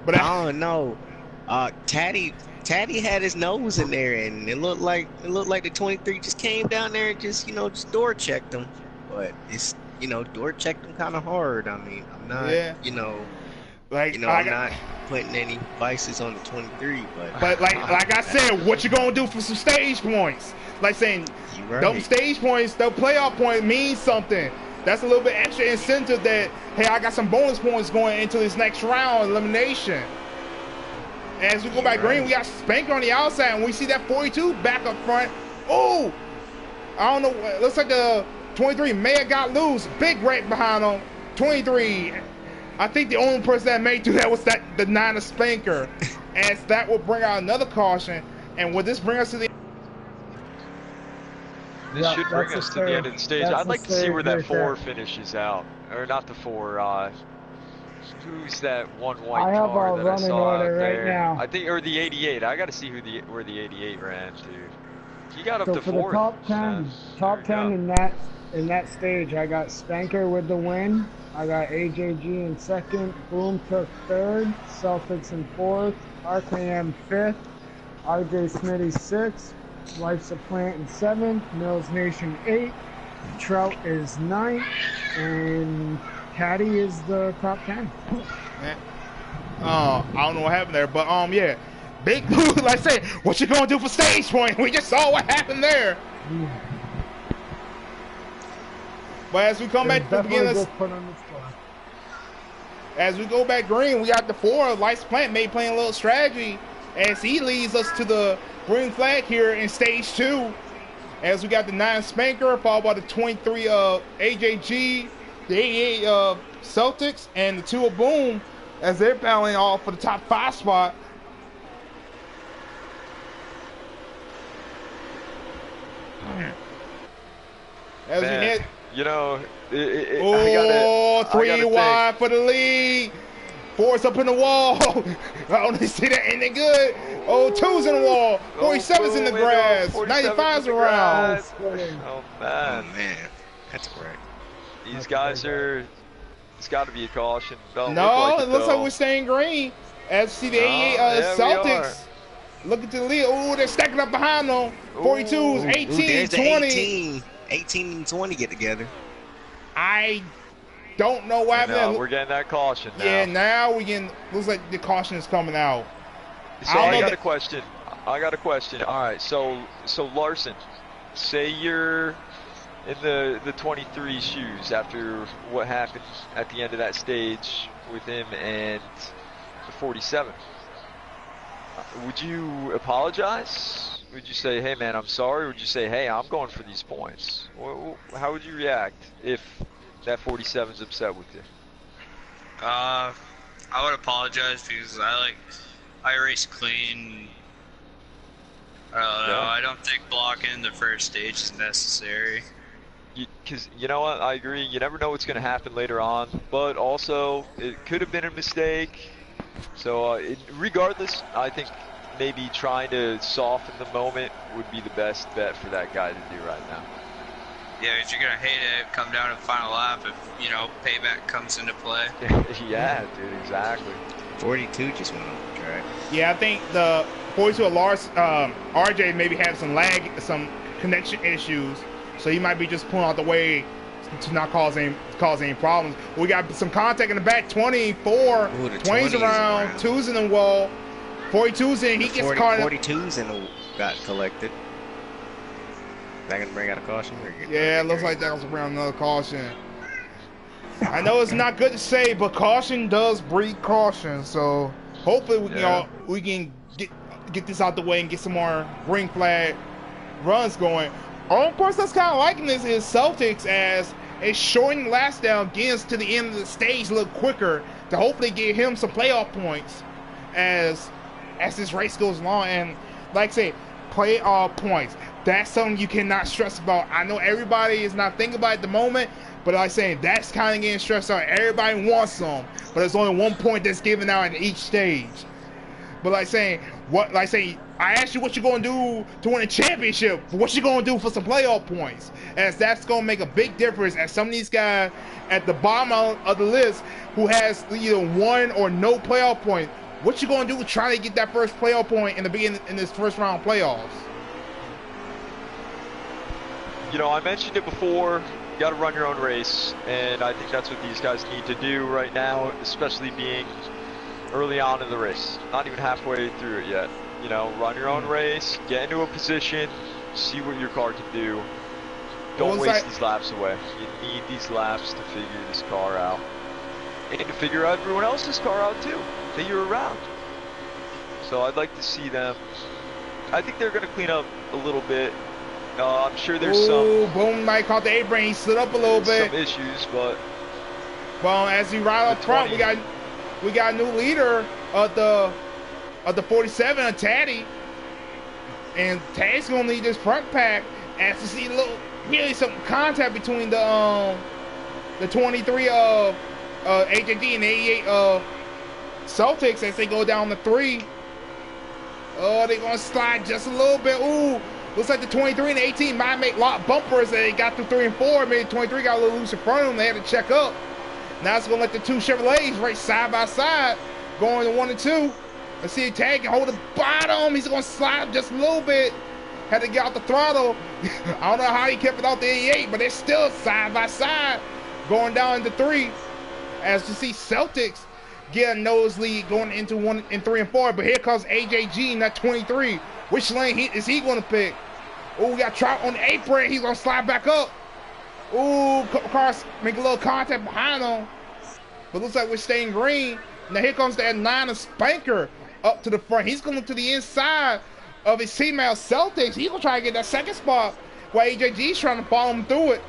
Speaker 3: but I don't know. Taddy had his nose in there, and it looked like the 23 just came down there and just door checked him. But it's door checked him kind of hard. I mean, I'm not I'm not putting any vices on the 23,
Speaker 1: but like I said, what you gonna do for some stage points? Like saying, those stage points, those playoff points mean something. That's a little bit extra incentive that, hey, I got some bonus points going into this next round elimination. As we go back green, we got Spanker on the outside, and we see that 42 back up front. Oh, I don't know. It looks like the 23 may have got loose. Big wreck behind him. 23. I think the only person that made through that was the 9 Spanker. As that will bring out another caution. And will this bring us to the...
Speaker 4: This should bring us to the end of the stage. I'd like to see where that 4 finishes out. Or not the 4, who's that one white car that I saw out there?
Speaker 2: Right now.
Speaker 4: I think, or the 88. I got to see where the 88 ran to. He got up to
Speaker 2: for
Speaker 4: 4th.
Speaker 2: The top 10 in that stage, I got Spanker with the win. I got AJG in 2nd. Boom took 3rd. Celtics in 4th. RKM 5th. RJ Smitty 6th. Life's a Plant in 7th. Mills Nation 8th. Trout is 9th. And Caddy is the top 10.
Speaker 1: I don't know what happened there, but yeah. Big move, like I said, what you gonna do for stage point? We just saw what happened there. But as we come back to the beginning, as we go back green, we got the 4 Lights Plant may playing a little strategy as he leads us to the green flag here in stage 2. As we got the 9 Spanker, followed by the 23 of AJG, the 88 of Celtics, and the 2 of Boom as they're battling all for the top 5 spot. As we hit, three wide for the lead. 4's up in the wall. I only see that ending good. 2's in the wall. 47's in the grass. 95's around.
Speaker 4: Oh man,
Speaker 3: that's correct.
Speaker 4: These guys are. It's got to be a caution.
Speaker 1: No, it looks like we're staying green. As we see the 88 Celtics. Looking to the lead. Oh, they're stacking up behind them. 42s, 18, 20.
Speaker 3: 18 and 20 get together.
Speaker 1: I don't know what happened.
Speaker 4: We're getting that caution now.
Speaker 1: Yeah, now we getting. Looks like the caution is coming out.
Speaker 4: So I got a question. All right, so Larson, say you're in the 23 shoes after what happened at the end of that stage with him and the 47. Would you apologize? Would you say, hey man, I'm sorry? Or would you say, hey, I'm going for these points? How would you react if that 47's upset with you?
Speaker 5: I would apologize because I race clean. don't think blocking the first stage is necessary.
Speaker 4: Because you know what, I agree. You never know what's going to happen later on, but also it could have been a mistake. So regardless, I think maybe trying to soften the moment would be the best bet for that guy to do right now.
Speaker 5: Yeah, because you're gonna hate it come down to the final lap if payback comes into play.
Speaker 4: Yeah, dude, exactly.
Speaker 3: 42 just went off the track.
Speaker 1: Yeah, I think the 42 of Lars, RJ maybe had some lag, some connection issues, so he might be just pulling out the way to not cause any problems. We got some contact in the back, 24,
Speaker 3: Ooh,
Speaker 1: 20's around, 2's in the wall, 42's in, he gets caught up.
Speaker 3: 42's in the got collected. That gonna bring out a caution?
Speaker 1: Yeah, it looks like that was around another caution. I know it's not good to say, but caution does breed caution. So hopefully we can get this out the way and get some more green flag runs going. Only person that's kind of liking this is Celtics, as it's shortening last down, getting us to the end of the stage a little quicker to hopefully get him some playoff points as this race goes along. And like I say, playoff points. That's something you cannot stress about. I know everybody is not thinking about it at the moment, but like I say, that's kind of getting stressed out. Everybody wants some, but there's only 1 point that's given out at each stage. But I asked you what you're going to do to win a championship. What you going to do for some playoff points? As that's going to make a big difference. As some of these guys at the bottom of the list who has either one or no playoff point, what you going to do to try to get that first playoff point in the beginning in this first round playoffs?
Speaker 4: I mentioned it before. You got to run your own race, and I think that's what these guys need to do right now, especially being early on in the race, not even halfway through it yet. Run your own race, get into a position, see what your car can do. Don't waste these laps away. You need these laps to figure this car out, and to figure out everyone else's car out too that you're around. So I'd like to see them. I think they're going to clean up a little bit. I'm sure there's some.
Speaker 1: Boom! Mike caught the A-brain. He slid up a little bit.
Speaker 4: Some issues, but.
Speaker 1: Well, as he ride up front, we got a new leader of the 47, Taddy, and Taddy's gonna lead this front pack. As to see really some contact between the 23 of HJD and the 88 of Celtics as they go down the 3. Oh, they're gonna slide just a little bit. Ooh. Looks like the 23 and the 18 might make lot bumpers. They got through 3 and 4. Maybe 23 got a little loose in front of them. They had to check up. Now it's going to let the two Chevrolets race side by side, going to 1 and 2. Let's see if Tag can hold the bottom. He's going to slide just a little bit. Had to get out the throttle. I don't know how he kept it off the 88, but they're still side by side, going down into 3. As you see Celtics get a noselead going into 1 and 3 and 4. But here comes AJG, not 23. Which lane is he going to pick? Oh, we got Trout on the apron. He's going to slide back up. Ooh, couple cars make a little contact behind him. But looks like we're staying green. Now here comes that 9 of Spanker up to the front. He's going to look to the inside of his teammate Celtics. He's going to try to get that second spot while AJG's trying to follow him through it.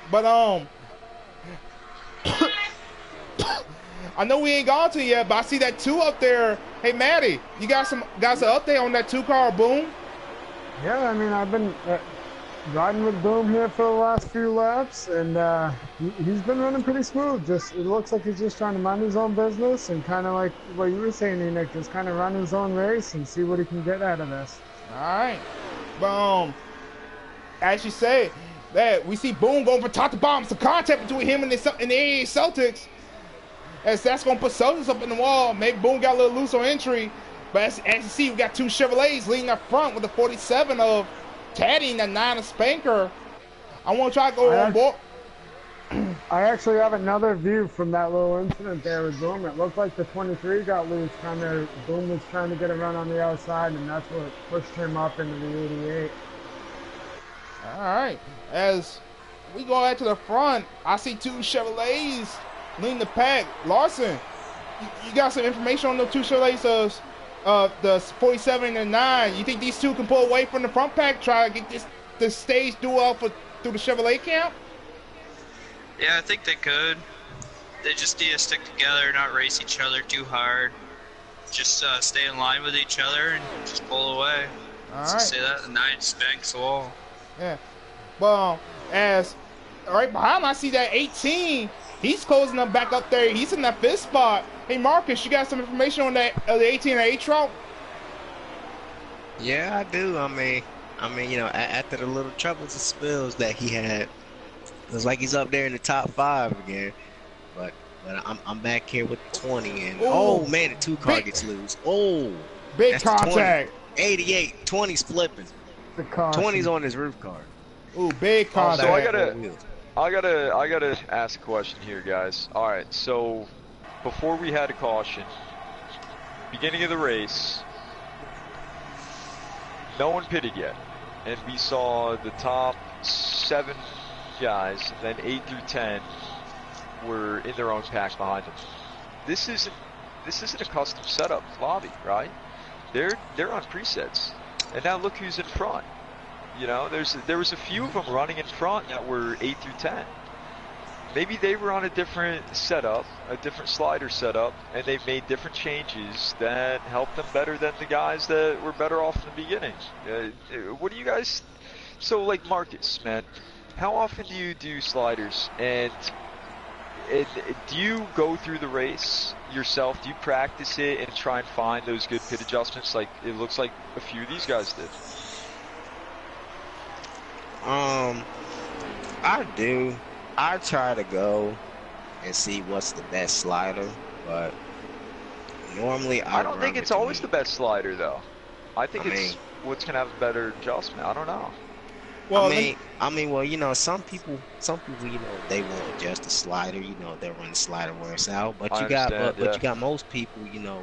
Speaker 1: But, I know we ain't gone to yet, but I see that 2 up there. Hey, Maddie, you got an update on that 2 car, Boom?
Speaker 2: Yeah, I mean, I've been riding with Boom here for the last few laps, and he's been running pretty smooth. It looks like he's just trying to mind his own business and kind of like what you were saying, Enoch, just kind of run his own race and see what he can get out of this.
Speaker 1: All right. Boom. As you say, that we see Boom going from top to bottom. Some contact between him and the AA Celtics. As that's going to put Celtics up in the wall. Maybe Boone got a little loose on entry. But as you see, we got 2 Chevrolets leading up front with the 47 of Taddy and the 9 of Spanker. I want to try to go on board.
Speaker 2: I actually have another view from that little incident there with Boom. It looked like the 23 got loose. Boom was trying to get a run on the outside, and that's what pushed him up into the 88.
Speaker 1: All right. As we go out to the front, I see 2 Chevrolets leading the pack. Larson, you got some information on the 2 Chevrolets of the 47 and 9. You think these 2 can pull away from the front pack, try to get this stage duel through the Chevrolet camp?
Speaker 5: Yeah, I think they could. They just need to stick together, not race each other too hard. just stay in line with each other and just pull away.
Speaker 1: All
Speaker 5: So
Speaker 1: right.
Speaker 5: say that, and 9 spanks the wall.
Speaker 1: Yeah. But as right behind, I see that 18. He's closing up back up there. He's in that fifth spot. Hey, Marcus, you got some information on that the 18 and 8 trout?
Speaker 3: Yeah, I do. You know, after the little troubles and spills that he had, it was like he's up there in the top 5 again. But I'm back here with the 20, and
Speaker 1: Ooh,
Speaker 3: oh man, the 2 car
Speaker 1: big-
Speaker 3: gets loose. Oh,
Speaker 1: Big
Speaker 3: that's the 20.
Speaker 1: contact.
Speaker 3: 88, 20's flipping.
Speaker 2: The caution.
Speaker 3: 20's on his roof car.
Speaker 1: Ooh, big contact.
Speaker 4: So I gotta ask a question here, guys. All right, so before we had a caution, beginning of the race, no one pitted yet, and we saw the top 7 guys, then 8 through 10 were in their own packs behind them. This isn't a custom setup lobby, right? They're on presets, and now look who's in front. You know, there was a few of them running in front that were 8 through 10. Maybe they were on a different setup, a different slider setup, and they've made different changes that helped them better than the guys that were better off in the beginning. What do you guys? So, like Marcus, man, how often do you do sliders? And do you go through the race yourself? Do you practice it and try and find those good pit adjustments? Like it looks like a few of these guys did.
Speaker 3: I do. I try to go and see what's the best slider, but normally
Speaker 4: I don't think it's always the best slider, though. I think it's
Speaker 3: mean,
Speaker 4: what's gonna have a better adjustment. I don't know.
Speaker 1: Well,
Speaker 3: well, you know, some people, you know, they won't adjust the slider. You know, they'll run the slider where it's out. But you got most people, you know,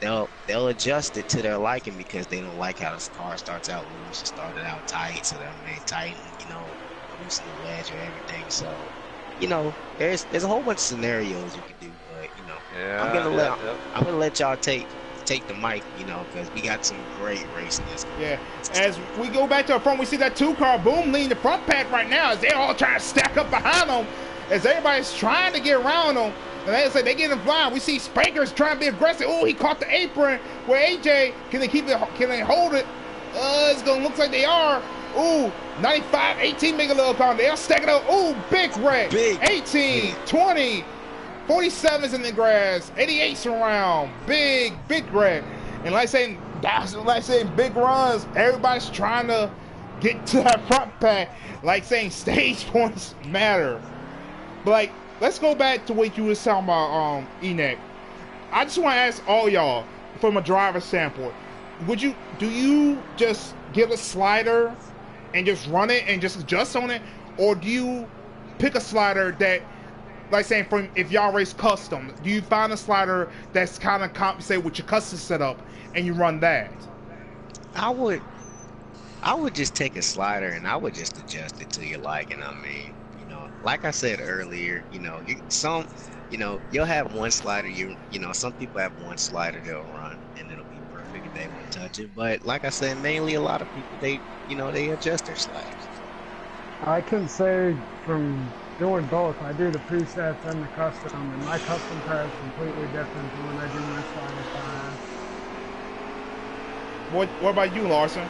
Speaker 3: they'll adjust it to their liking because they don't like how this car starts out loose. It started out tight, so they tighten, you know, loosen the wedge or everything. So, you know, there's a whole bunch of scenarios you can do. But you know, I'm gonna let y'all take the mic, you know, because we got some great racing this.
Speaker 1: Yeah. As we go back to the front, we see that 2-car boom leading the front pack right now as they all try to stack up behind them as everybody's trying to get around them. And as I say, they get in blind. We see Spanker's trying to be aggressive. Oh, he caught the apron. Where AJ, can they keep it? Can they hold it? It's going to look like they are. Ooh, 95, 18 make a little count. They'll stack it up. Ooh, big wreck.
Speaker 3: Big.
Speaker 1: 18, 20, 47's in the grass. 88's around. Big wreck. And like saying, big runs. Everybody's trying to get to that front pack. Like saying, stage points matter. But like, let's go back to what you were talking about, Enoch. I just want to ask all y'all, from a driver standpoint, do you just get a slider and just run it and just adjust on it, or do you pick a slider that, like saying, from if y'all race custom, do you find a slider that's kind of compensate with your custom setup and you run that?
Speaker 3: I would just take a slider and I would just adjust it to your liking. I mean, you know, like I said earlier, you know, you'll have one slider. You know, some people have one slider they'll run and it'll be perfect if they won't touch it. But like I said, mainly a lot of people they adjust their sliders.
Speaker 2: I can say from doing both, I do the presets and the custom, and my custom car is completely different from when I do my slider class.
Speaker 1: What about you, Larson?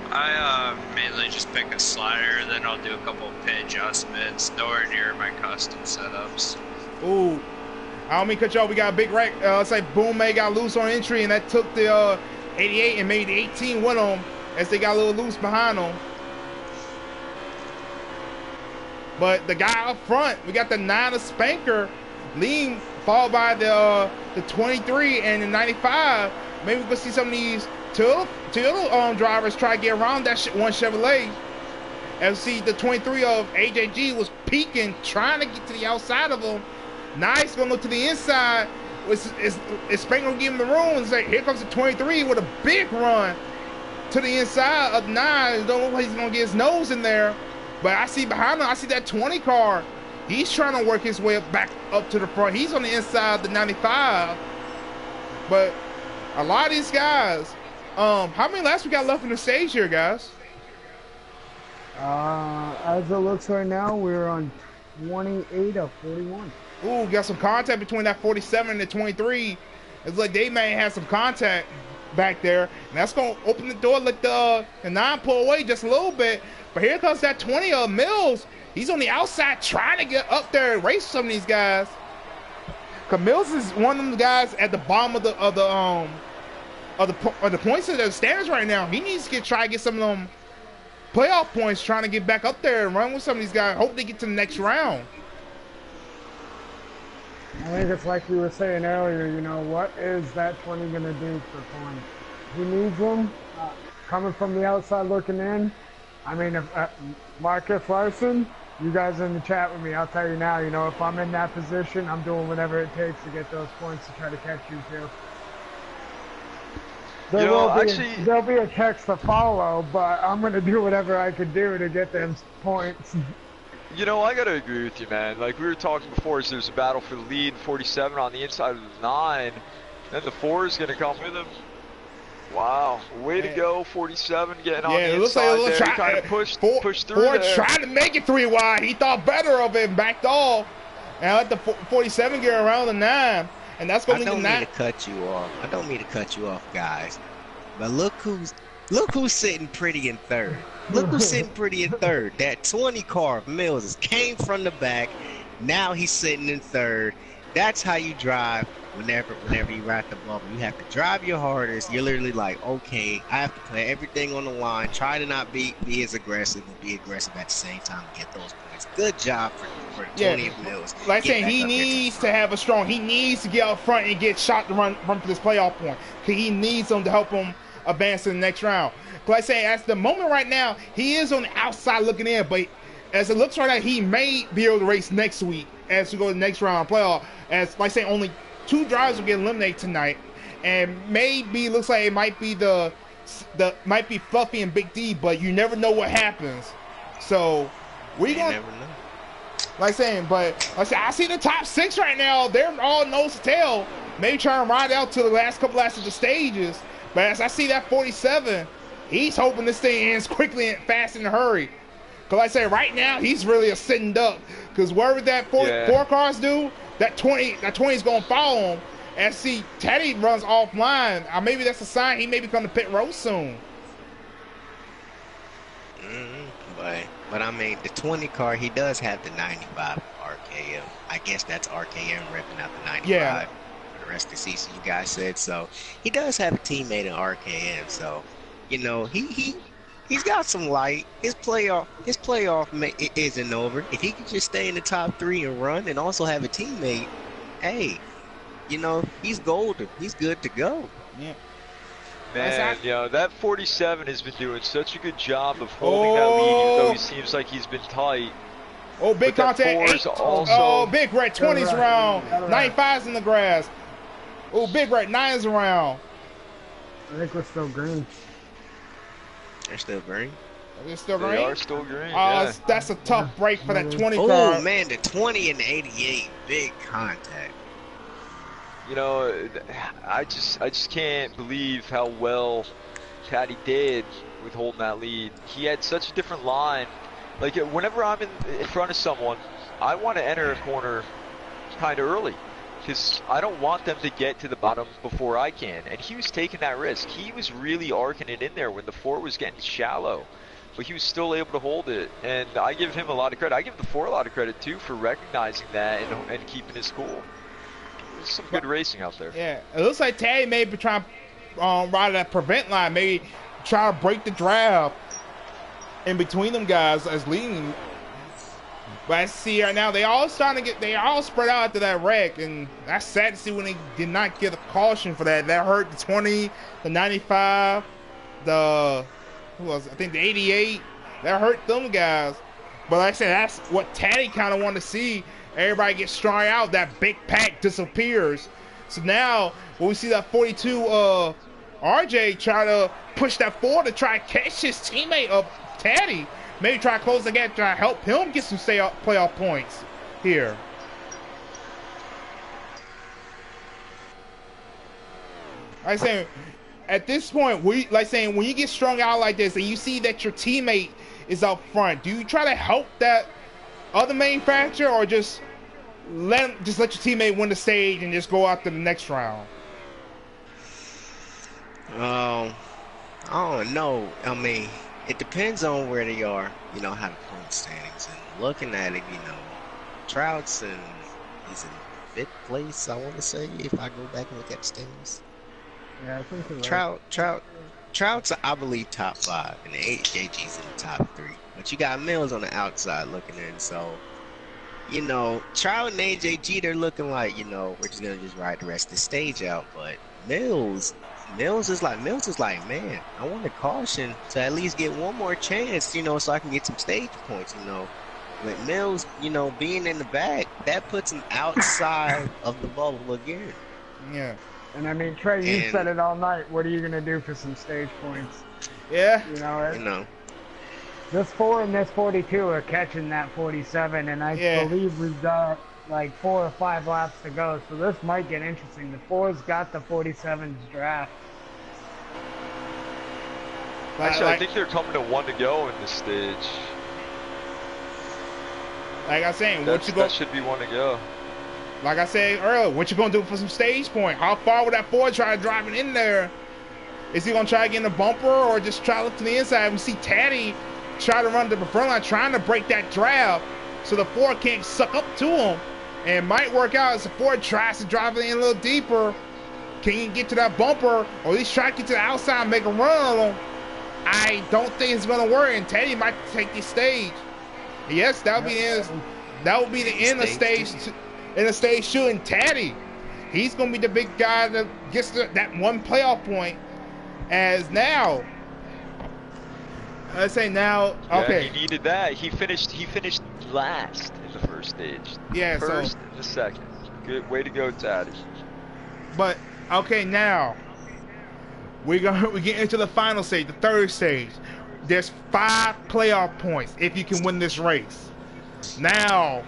Speaker 5: I mainly just pick a slider, then I'll do a couple of pit adjustments, nowhere near my custom setups.
Speaker 1: Ooh, I don't mean cut y'all. We got a big wreck. It's like Boom May got loose on entry, and that took the 88 and made the 18 with them as they got a little loose behind them. But the guy up front, we got the 9 of Spanker, lean, followed by the 23 and the 95. Maybe we could see some of these two drivers try to get around that one Chevrolet. And see the 23 of AJG was peeking, trying to get to the outside of him. Nice, gonna look to the inside. Is Spanker gonna give him the room and say, here comes the 23 with a big run to the inside of 9. It don't look like he's gonna get his nose in there. But I see behind him, I see that 20 car. He's trying to work his way back up to the front. He's on the inside of the 95. But a lot of these guys, how many laps we got left in the stage here, guys?
Speaker 2: As it looks right now, we're on 28 of 41.
Speaker 1: Ooh, got some contact between that 47 and the 23. It's like they may have some contact back there, and that's gonna open the door, let the 9 pull away just a little bit. But here comes that 20 of Mills. He's on the outside trying to get up there and race some of these guys. Cause Mills is one of them guys at the bottom of the points of the standings right now. He needs to try to get some of them playoff points, trying to get back up there and run with some of these guys. Hope they get to the next round.
Speaker 2: I think it's like you were saying earlier, you know, what is that 20 going to do for points? He needs them. Coming from the outside looking in, I mean, if Marcus Larson, you guys in the chat with me, I'll tell you now, you know, if I'm in that position, I'm doing whatever it takes to get those points to try to catch you too. There'll be a text to follow, but I'm going to do whatever I can do to get them points.
Speaker 4: You know, I gotta agree with you, man. Like we were talking before, there's a battle for the lead, 47 on the inside of the 9, then the 4 is gonna come with him. Wow, way to go, 47 getting on the inside there. He kind of pushed through
Speaker 1: Ford
Speaker 4: there.
Speaker 1: Trying to make it 3 wide. He thought better of it and backed off. And let the 47 get around the 9, and that's gonna lead the 9.
Speaker 3: I don't mean to cut you off. I don't mean to cut you off, guys. But look who's sitting pretty in third. Look who's sitting pretty in third. That 20 car of Mills came from the back. Now he's sitting in third. That's how you drive whenever you ride the bubble. You have to drive your hardest. You're literally like, okay, I have to put everything on the line. Try to not be as aggressive, but be aggressive at the same time to get those points. Good job for 20 of Mills.
Speaker 1: Like I said, he needs to have a strong. He needs to get out front and get shot to run for this playoff point. Cause he needs them to help him advance to the next round. Like I say, at the moment right now, he is on the outside looking in, but as it looks right now, he may be able to race next week as we go to the next round of playoff. As like I say, only 2 drivers will get eliminated tonight, and maybe looks like it might be might be Fluffy and Big D, but you never know what happens. So we gonna
Speaker 3: never know.
Speaker 1: Like saying, but like I say, I see the top 6 right now. They're all nose to tail, maybe trying to ride out to the last couple laps of the stages. But as I see that 47, he's hoping this thing ends quickly and fast in a hurry. Because like I say, right now, he's really a sitting duck. Because wherever that 4 cars do, that 20 is going to follow him. And see, Teddy runs offline. Maybe that's a sign he may be coming to pit road soon.
Speaker 3: But I mean, the 20 car, he does have the 95 RKM. I guess that's RKM repping out the 95.
Speaker 1: Yeah.
Speaker 3: For the rest of the season, you guys said. So he does have a teammate in RKM. So, you know, he's got some light. His playoff isn't over. If he can just stay in the top 3 and run, and also have a teammate, hey, you know, he's golden. He's good to go.
Speaker 1: Yeah.
Speaker 4: Man, you know, that 47 has been doing such a good job of holding that lead, even though he seems like he's been tight.
Speaker 1: Oh, big contact. Big Red 20's around. 95's in the grass. Oh, Big Red 9's around.
Speaker 2: I think we're still green.
Speaker 3: They're still green.
Speaker 1: They're still green?
Speaker 4: They are still green, yeah.
Speaker 1: That's a tough break for that 20 car.
Speaker 3: Oh, man, the 20 and the 88, big contact.
Speaker 4: You know, I just can't believe how well Caddy did with holding that lead. He had such a different line. Like, whenever I'm in front of someone, I want to enter a corner kind of early, because I don't want them to get to the bottom before I can. And he was taking that risk. He was really arcing it in there when the 4 was getting shallow, but he was still able to hold it. And I give him a lot of credit. I give the 4 a lot of credit too for recognizing that and keeping his cool. There's some good racing out there.
Speaker 1: Yeah, it looks like Taddy may be trying to ride that prevent line, maybe try to break the draft in between them guys as leading. But I see right now they all spread out after that wreck, and that's sad to see when they did not get a caution for that. That hurt the 20, the 95, I think the 88. That hurt them guys. But like I said, that's what Taddy kind of wanted to see. Everybody gets strung out, that big pack disappears. So now when we see that 42 RJ try to push that forward to try to catch his teammate of Taddy, maybe try to close the gap, try to help him get some playoff points here. Like I say, at this point, when you get strung out like this and you see that your teammate is up front, do you try to help that other manufacturer, or just let your teammate win the stage and just go out to the next round?
Speaker 3: Um, I don't know. I mean, it depends on where they are. You know how the point standings and looking at it. You know, Trout's in he's in fifth place. I want to say if I go back and look at the standings.
Speaker 2: Yeah, I think you're right.
Speaker 3: Trout's I believe top five, and the AJG's in the top three. But you got Mills on the outside looking in, so. You know, Trout and AJG, they're looking like, you know, we're just gonna just ride the rest of the stage out. But Mills, Mills is like, man, I want to caution to at least get one more chance, you know, so I can get some stage points, you know. With Mills, you know, being in the back, that puts him outside of the bubble again.
Speaker 1: Yeah.
Speaker 2: And I mean, Trey, you
Speaker 3: And
Speaker 2: said it all night. What are you gonna do for some stage points?
Speaker 1: Yeah.
Speaker 2: You know,
Speaker 3: you know,
Speaker 2: this 4 and this 42 are catching that 47, and I
Speaker 1: Yeah.
Speaker 2: believe we've got like 4 or 5 laps to go. So this might get interesting. The 4's got the 47's draft.
Speaker 4: Actually,
Speaker 1: Like,
Speaker 4: I think they're coming to 1 to go in this stage.
Speaker 1: like I saying, what you gonna?
Speaker 4: That should be 1 to go.
Speaker 1: Like I said earlier, what you gonna do for some stage point? How far would that Ford try driving in there? Is he gonna try to get in the bumper or just try to look to the inside? We see Taddy try to run to the front line, trying to break that draft so the Ford can't suck up to him. And it might work out as the Ford tries to drive it in a little deeper. Can he get to that bumper or at least try to get to the outside and make a run on him? I don't think it's gonna work, and Teddy might take the stage. Yes, that would be the end. That would be the end of stage two. In the stage 2, and Taddy, he's gonna be the big guy that gets that one playoff point. As now, let's say now, okay.
Speaker 4: Yeah, he needed that. He finished last in the first stage.
Speaker 1: Yeah,
Speaker 4: first
Speaker 1: so
Speaker 4: and the second. Good way to go, Taddy.
Speaker 1: but okay, now we get into the final stage, the third stage. There's 5 playoff points if you can win this race. Now,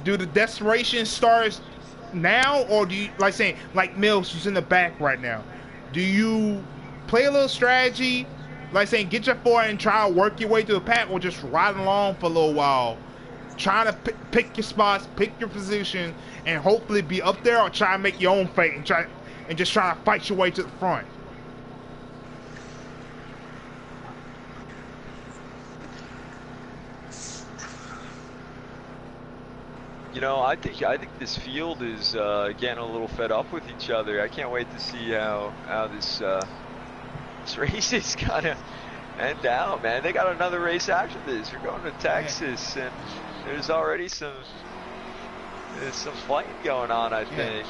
Speaker 1: do the desperation start now, or do you like Mills who's in the back right now? Do you play a little strategy, like saying get your 4 and try to work your way through the pack, or just ride along for a little while, trying to pick your spots, pick your position, and hopefully be up there, or try to make your own fate and just try to fight your way to the front?
Speaker 4: You know, I think this field is getting a little fed up with each other. I can't wait to see how this race is gonna end out, man. They got another race after this. We're going to Texas, and there's already some fighting going on. I think.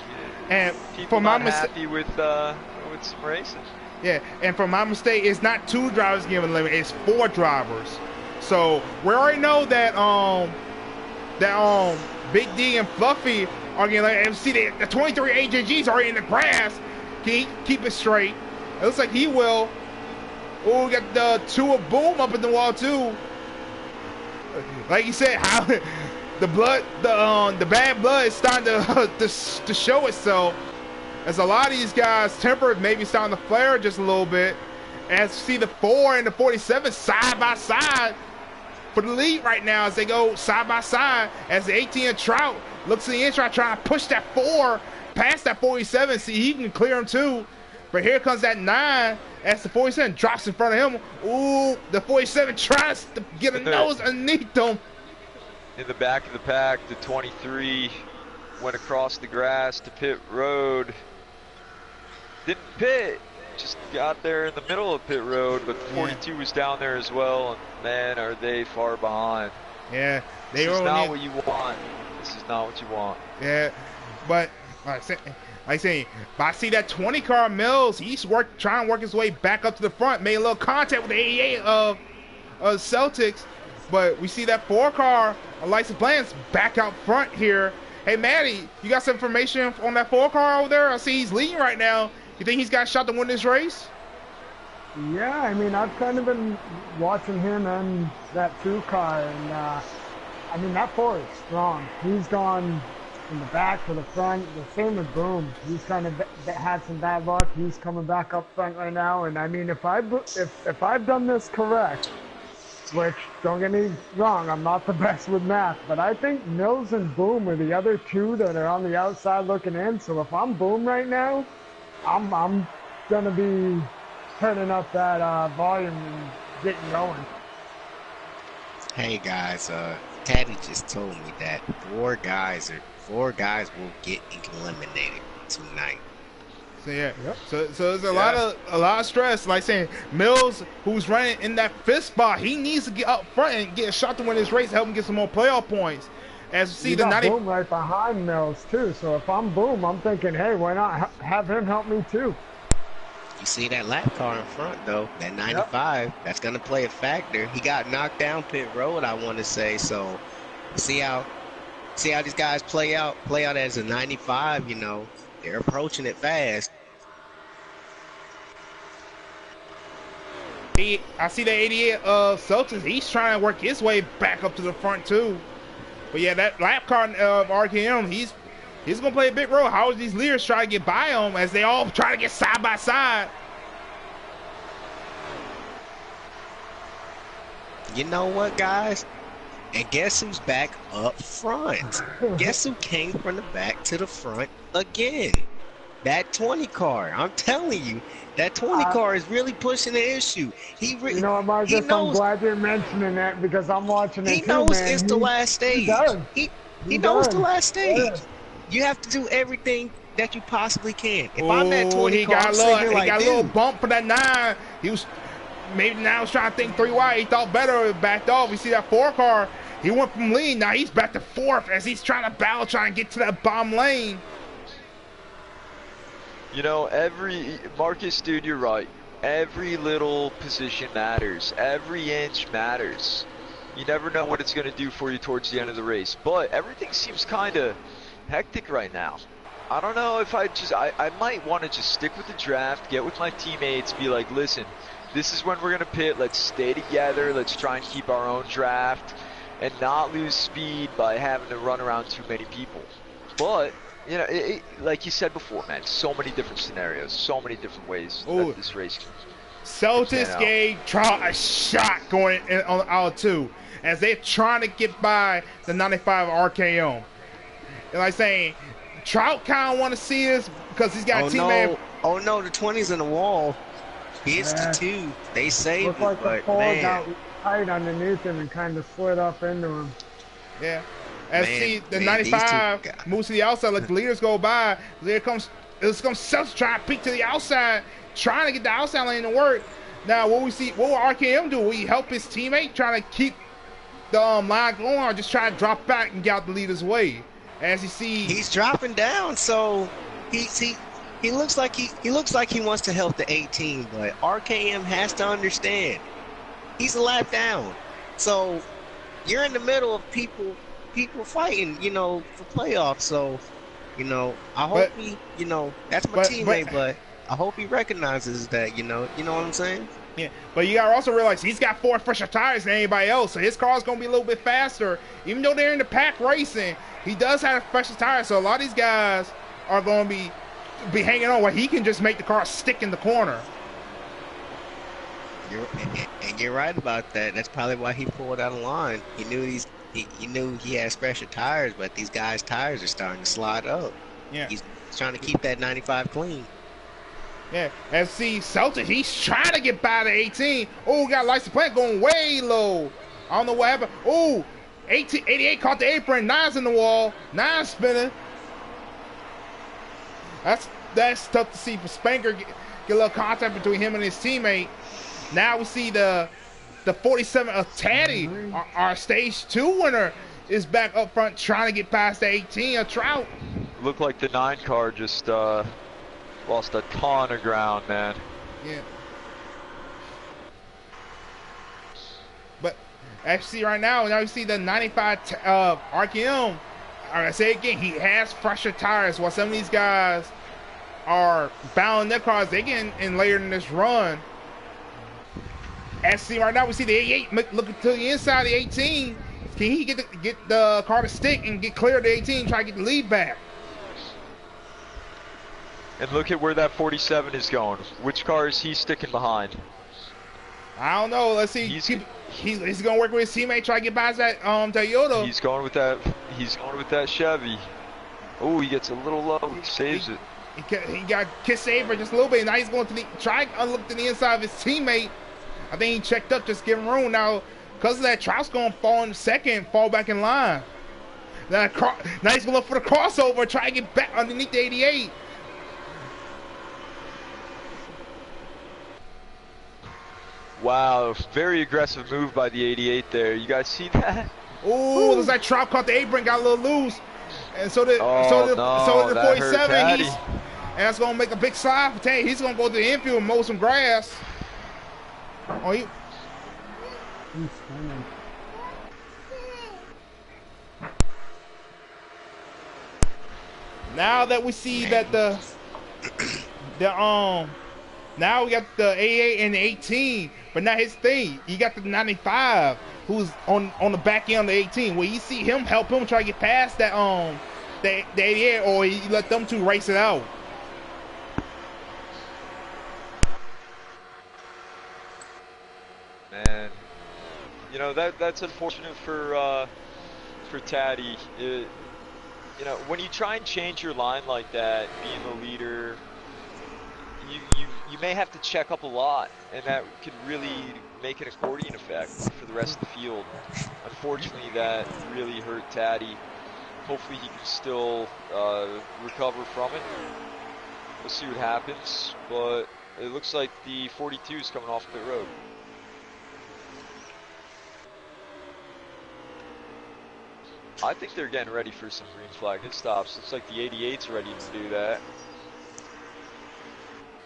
Speaker 1: And
Speaker 4: people
Speaker 1: for my
Speaker 4: not happy with some racing.
Speaker 1: Yeah, and for my mistake, it's not 2 drivers given limit; it's 4 drivers. So we already know that Big D and Fluffy are getting like, and see the 23 AJGs already in the grass. Can he keep it straight? It looks like he will. Oh, we got the 2 of Boom up in the wall too. Like you said, how the bad blood is starting to show itself. As a lot of these guys' temper maybe starting to flare just a little bit. As you see the 4 and the 47 side by side for the lead right now as they go side by side, as the 18 of Trout looks to the inside trying to push that 4 past that 47, see he can clear him too. But here comes that 9 as the 47 drops in front of him. Ooh, the 47 tries to get a nose underneath them.
Speaker 4: In the back of the pack, the 23 went across the grass to pit road. Didn't pit, just got there in the middle of pit road, but the 42 was down there as well, and man, are they far behind.
Speaker 1: Yeah,
Speaker 4: this is not what you want. This is not what you want.
Speaker 1: Yeah, but I see that 20 car Mills, he's trying to work his way back up to the front, made a little contact with the 88 of Celtics, but we see that 4 car, License Plans, back out front here. Hey, Maddie, you got some information on that 4 car over there? I see he's leading right now. You think he's got a shot to win this race?
Speaker 2: Yeah, I mean, I've kind of been watching him and that 2 car, and I mean, that 4 is strong. He's gone from the back to the front. The same with Boom. He's kind of had some bad luck. He's coming back up front right now, and I mean, if I've done this correct, which, don't get me wrong, I'm not the best with math, but I think Mills and Boom are the other 2 that are on the outside looking in. So if I'm Boom right now, I'm gonna be turning up that volume and getting going.
Speaker 3: Hey guys, Caddy just told me that four guys will get eliminated tonight.
Speaker 1: So yeah,
Speaker 2: Yep.
Speaker 1: so there's a lot of stress. Like saying Mills, who's running in that fifth spot, he needs to get up front and get a shot to win this race, help him get some more playoff points. As you see
Speaker 2: You
Speaker 1: the
Speaker 2: got
Speaker 1: 90.
Speaker 2: Boom right behind Mills too. So if I'm Boom, I'm thinking, hey, why not have him help me too?
Speaker 3: You see that lap car in front though, that 95, that's gonna play a factor. He got knocked down pit road, I want to say. So see how these guys play out as a 95. You know, they're approaching it fast.
Speaker 1: I see the 88 of Celtics. He's trying to work his way back up to the front too. But yeah, that lap car of RKM, he's gonna play a big role. How is these leaders try to get by him as they all try to get side by side?
Speaker 3: You know what, guys? And guess who's back up front? Guess who came from the back to the front again? That 20 car. I'm telling you, that 20 car is really pushing the issue.
Speaker 2: You know what, Marcus? I'm glad you're mentioning that because I'm watching it too, man.
Speaker 3: He knows it's the last stage.
Speaker 2: He does.
Speaker 3: He knows the last stage. Yeah. You have to do everything that you possibly can. If I'm that 20
Speaker 1: he
Speaker 3: car,
Speaker 1: got a little bump for that 9. He was maybe now he's trying to think 3 wide. He thought better, backed off. You see that 4 car. He went from lead. Now he's back to 4th as he's trying to battle, trying to get to that bottom lane.
Speaker 4: You know, Marcus, dude, you're right. Every little position matters. Every inch matters. You never know what it's going to do for you towards the end of the race. But everything seems kind of hectic right now. I don't know if I might want to just stick with the draft, get with my teammates, be like, listen, this is when we're going to pit. Let's stay together. Let's try and keep our own draft and not lose speed by having to run around too many people. But you know, like you said before, man, so many different scenarios, so many different ways that this race can.
Speaker 1: Celtics gave Trout a shot going in on out 2 as they're trying to get by the 95 RKM. And like saying, Trout kind of want to see this because he's got a teammate.
Speaker 3: No. Oh no, the 20's in the wall. Here's the 2. They saved
Speaker 2: Looked like the 4
Speaker 3: man.
Speaker 2: got tight underneath him and kind of slid up into him.
Speaker 1: Yeah. As see the 95 moves to the outside, let the leaders go by. Here comes Celtics trying to peek to the outside, trying to get the outside lane to work. Now, what will RKM do? Will he help his teammate trying to keep the line going, or just try to drop back and get out the leader's way? As you see,
Speaker 3: he's dropping down, so he looks like he wants to help the 18, but RKM has to understand he's a lap down. So you're in the middle of people fighting, you know, for playoffs. So, you know, I hope that's my teammate, but I hope he recognizes that, you know what I'm saying?
Speaker 1: Yeah, but you gotta also realize he's got 4 fresher tires than anybody else, so his car's gonna be a little bit faster. Even though they're in the pack racing, he does have fresher tires, so a lot of these guys are gonna be hanging on where he can just make the car stick in the corner.
Speaker 3: You're right about that. That's probably why he pulled out of line. He knew he has fresher tires, but these guys' tires are starting to slide up.
Speaker 1: Yeah,
Speaker 3: he's trying to keep that 95 clean.
Speaker 1: Yeah, and see Celtics, he's trying to get by the 18. Oh, got license plate going way low. I don't know what happened. Oh, 88 caught the apron. 9's in the wall. 9 spinning. That's tough to see for Spanker. Get a little contact between him and his teammate. Now we see the 47 of Taddy, our stage 2 winner, is back up front trying to get past the 18 of Trout.
Speaker 4: Looked like the 9 car just lost a ton of ground, man.
Speaker 1: Yeah. But actually right now you see the 95 RKM. I say again, he has fresher tires while some of these guys are battling their cars. They getting in later in this run. As see right now, we see the 88 looking to the inside of the 18. Can he get the car to stick and get clear of the 18, try to get the lead back?
Speaker 4: And look at where that 47 is going. Which car is he sticking behind?
Speaker 1: I don't know. Let's see. He's going to work with his teammate, try to get past that Toyota.
Speaker 4: He's going with that Chevy. Oh, he gets a little low. He saves it.
Speaker 1: He got Kiss Saber just a little bit. Now he's going to try to look to the inside of his teammate. I think he checked up, just giving room. Now, because of that, Trout's going to fall in second, fall back in line. Now he's going to look for the crossover, try to get back underneath the 88.
Speaker 4: Wow, very aggressive move by the 88 there. You guys see that?
Speaker 1: Ooh, looks like Trout caught the apron, got a little loose. And so did,
Speaker 4: no,
Speaker 1: the 47. And
Speaker 4: Taddy.
Speaker 1: that's going to make a big slide for Taddy. He's going to go to the infield and mow some grass. Oh, he's swinging. Now that we see that now we got the 88 and the 18, but not his thing. You got the 95 who's on the back end of the 18. Where you see him help him try to get past that the 88, or he let them two race it out.
Speaker 4: Man, you know that's unfortunate for Taddy. You know, when you try and change your line like that, being the leader, you may have to check up a lot, and that could really make an accordion effect for the rest of the field. Unfortunately, that really hurt Taddy. Hopefully he can still recover from it. We'll see what happens, but it looks like the 42 is coming off pit road. I think they're getting ready for some green flag hit stops. Looks like the 88's ready to do that.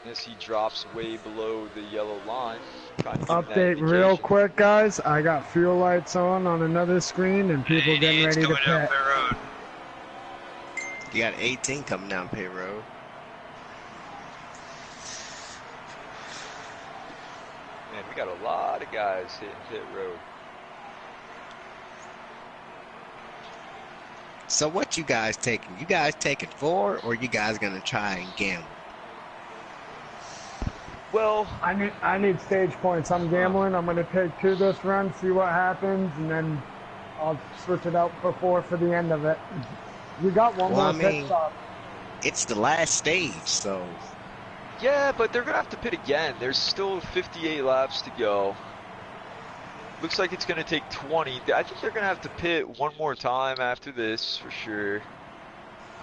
Speaker 4: As he drops way below the yellow line.
Speaker 2: Update real quick, guys. I got fuel lights on another screen and people getting ready to pit.
Speaker 3: You got 18 coming down pit road.
Speaker 4: Man, we got a lot of guys hitting pit road.
Speaker 3: So what you guys taking? You guys taking 4, or you guys gonna try and gamble?
Speaker 4: Well,
Speaker 2: I need stage points. I'm gambling. I'm gonna take 2 this run, see what happens, and then I'll switch it out for 4 for the end of it. We got one more pit stop.
Speaker 3: It's the last stage, so.
Speaker 4: Yeah, but they're gonna have to pit again. There's still 58 laps to go. Looks like it's gonna take 20. I think they're gonna have to pit one more time after this for sure.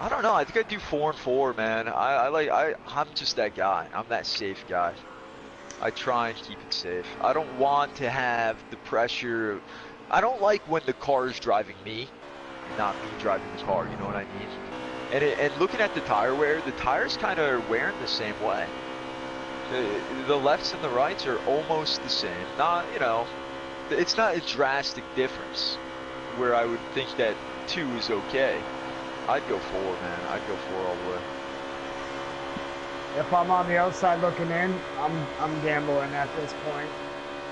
Speaker 4: I don't know. I think I'd do 4 and 4, man. I'm just that guy. I'm that safe guy. I try and keep it safe. I don't want to have the pressure. I don't like when the car is driving me, not me driving the car. You know what I mean? And looking at the tire wear, the tires kind of are wearing the same way. The lefts and the rights are almost the same. Not, you know, it's not a drastic difference where I would think that 2 is okay. I'd go 4, man. I'd go 4 all the way.
Speaker 2: If I'm on the outside looking in, I'm gambling at this point.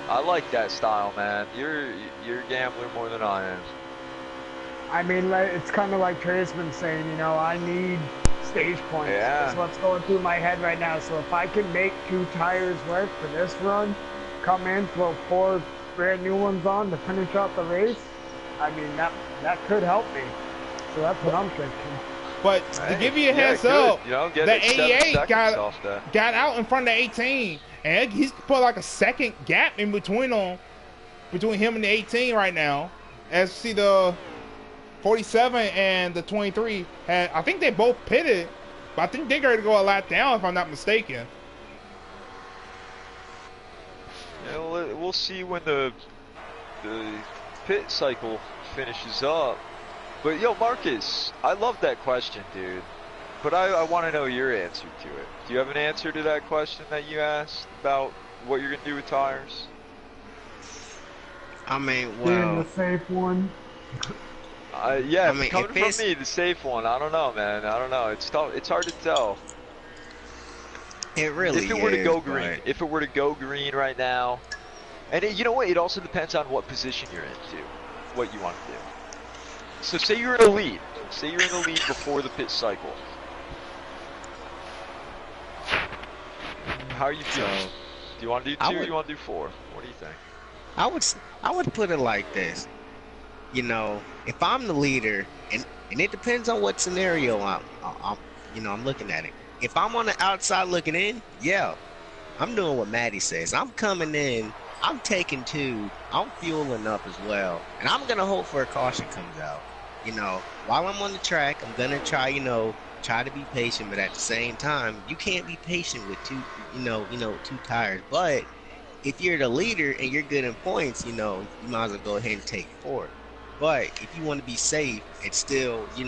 Speaker 4: I like that style, man. You're a gambler more than I am.
Speaker 2: I mean, it's kind of like Trey's been saying, you know, I need stage points.
Speaker 4: Yeah.
Speaker 2: That's what's going through my head right now. So if I can make 2 tires work for this run, come in, throw 4 brand new ones on to finish out the race, I mean, that could help me. So that's what I'm thinking.
Speaker 1: But to give you a heads up,
Speaker 4: you know,
Speaker 1: the 88 got out in front of the 18, and he's put like a second gap in between him and the 18 right now. As you see, the 47 and the 23 I think they both pitted, but I think they're going to go a lap down if I'm not mistaken.
Speaker 4: Yeah, we'll see when the pit cycle finishes up. But yo, Marcus, I love that question, dude. But I want to know your answer to it. Do you have an answer to that question that you asked about what you're gonna do with tires?
Speaker 3: I mean, well,
Speaker 2: the safe one.
Speaker 4: Yeah, I mean, coming from me, the safe one. I don't know, man. I don't know. It's tough. It's hard to tell.
Speaker 3: It really is.
Speaker 4: If it were to go green, if it were to go green right now, and you know what? It also depends on what position you're in too, what you want to do. So say you're in the lead. Say you're in the lead before the pit cycle. How are you feeling? Do you want to do 2 or do you want to do 4? What do you think?
Speaker 3: I would put it like this. You know, if I'm the leader, and it depends on what scenario I'm looking at it. if I'm on the outside looking in, yeah, I'm doing what Maddie says. I'm coming in. I'm taking two. I'm fueling up as well, and I'm gonna hope for a caution comes out. While I'm on the track, I'm gonna try, try to be patient, but at the same time, you can't be patient with two tires. But if you're the leader and you're good in points, you might as well go ahead and take four. But if you want to be safe and still, if you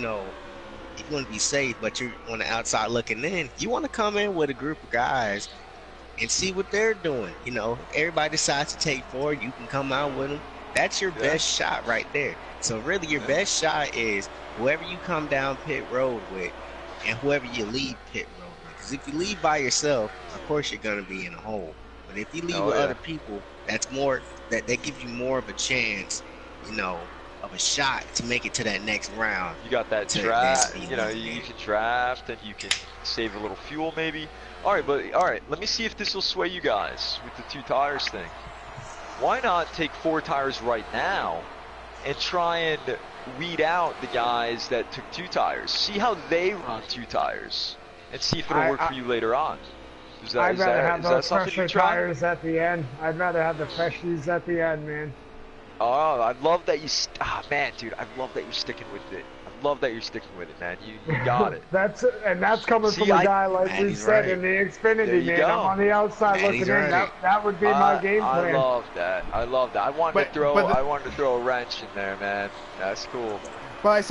Speaker 3: want to be safe, but you're on the outside looking in, you want to come in with a group of guys and see what they're doing. Everybody decides to take four, you can come out with them. That's your best shot right there. So really, your best shot is whoever you come down pit road with and whoever you leave pit road with. Because if you leave by yourself, of course you're going to be in a hole. But if you leave with other people, that's more, that gives you more of a chance, of a shot to make it to that next round.
Speaker 4: You got that draft, you can draft and you can save a little fuel maybe. All right, let me see if this will sway you guys with the two tires thing. Why not take four tires right now and try and weed out the guys that took two tires? See how they run two tires and see if it'll work for you later on.
Speaker 2: I'd rather have those fresher tires at the end. I'd rather have the freshies at the end, man.
Speaker 4: Oh, I love that you. Man, dude, I love that you're sticking with it. I love that you're sticking with it, man. You got it.
Speaker 2: That's coming from a guy like you said in the Xfinity, man. I'm on the outside looking in. That would be my game plan.
Speaker 4: I love that. I wanted to throw a wrench in there, man. That's cool.
Speaker 1: But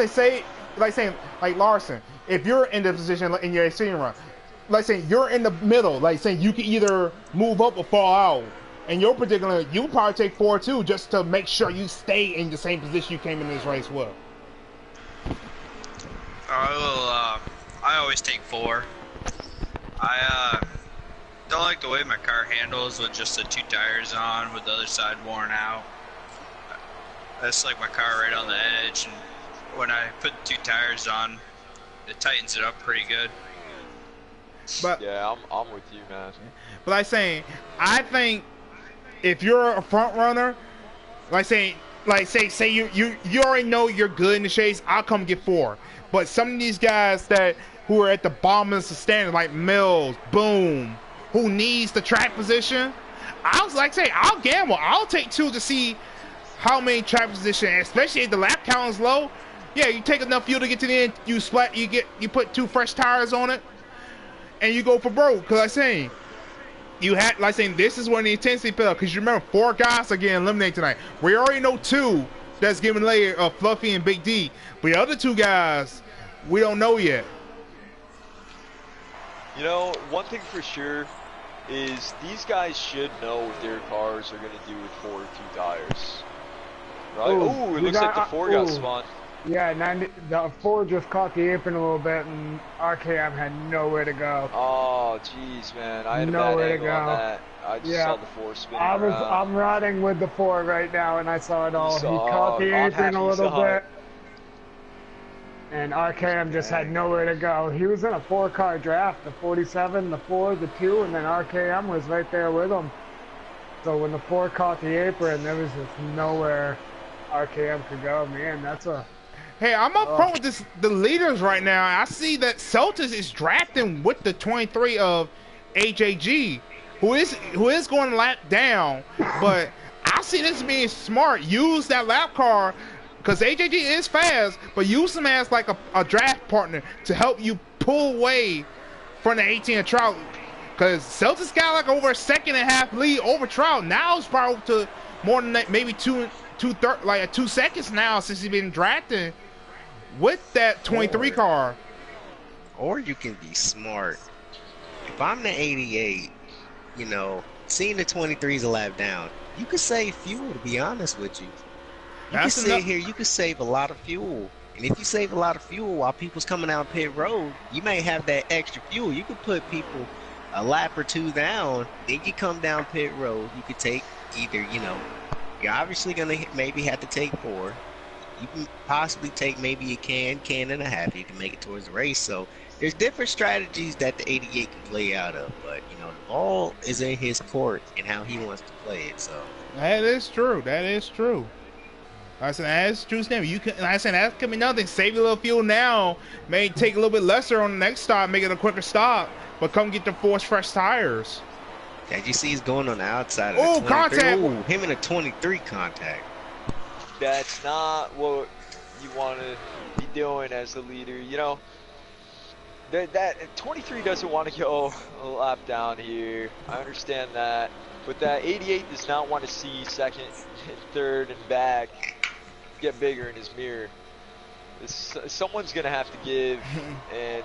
Speaker 1: like Larson, if you're in the position in your Xfinity run, like saying you're in the middle, like saying you can either move up or fall out. In your particular, you probably take 4 too, just to make sure you stay in the same position you came in this race with.
Speaker 5: I always take 4. I don't like the way my car handles with just the 2 tires on, with the other side worn out. That's like my car right on the edge, and when I put 2 tires on, it tightens it up pretty good.
Speaker 1: But
Speaker 4: yeah, I'm with you, man.
Speaker 1: But I think if you're a front runner, say you already know you're good in the chase, I'll come get 4. But some of these guys who are at the bottom of the standing, like Mills, Boom, who needs the track position, I'll gamble. I'll take 2 to see how many track position, especially if the lap count is low. Yeah, you take enough fuel to get to the end. You put 2 fresh tires on it, and you go for broke. Because this is when the intensity fell. Because you remember, 4 guys are getting eliminated tonight. We already know 2 that's giving later of Fluffy and Big D. But the other 2 guys, we don't know yet.
Speaker 4: One thing for sure is these guys should know what their cars are going to do with 4 or 2 tires. Right? Ooh, it looks like the 4 got spun.
Speaker 2: Yeah, the 4 just caught the apron a little bit, and RKM had nowhere to go.
Speaker 4: Oh, jeez, man. I had a bad angle on that. I just saw the 4 spinning around.
Speaker 2: I'm riding with the 4 right now, and I saw it all. He caught the apron a little bit, and RKM just had nowhere to go. He was in a 4-car draft, the 47, the 4, the 2, and then RKM was right there with him. So when the 4 caught the apron, there was just nowhere RKM could go. Man, that's a...
Speaker 1: Hey, I'm up front with the leaders right now. I see that Celtics is drafting with the 23 of AJG, who is going to lap down. But I see this being smart. Use that lap car, because AJG is fast, but use him as like a draft partner to help you pull away from the 18 of Trout. Because Celtics got like over a 1.5 lead over Trout. Now it's probably to more than maybe 2 seconds now since he's been drafted with that 23 car.
Speaker 3: Or you can be smart. If I'm the 88, seeing the 23's a lap down, you could save fuel, to be honest with you. You can sit here, you could save a lot of fuel. And if you save a lot of fuel while people's coming out pit road, you may have that extra fuel. You could put people a lap or 2 down, then you come down pit road. You could take either, you're obviously going to maybe have to take 4. You can possibly take maybe a can and a half. You can make it towards the race. So there's different strategies that the 88 can play out of. But, the ball is in his court and how he wants to play it. So
Speaker 1: that is true. I said that's true, Snap. I said that could be nothing. Save a little fuel now. May take a little bit lesser on the next stop, make it a quicker stop. but come get the forced fresh tires.
Speaker 3: Did you see he's going on the outside of
Speaker 1: Oh,
Speaker 3: the 23?
Speaker 1: contact!
Speaker 3: Ooh, him in a 23 contact.
Speaker 4: That's not what you want to be doing as the leader. You know, that 23 doesn't want to go a lap down here. I understand that. But that 88 does not want to see second, third, and back get bigger in his mirror. Someone's going to have to give, and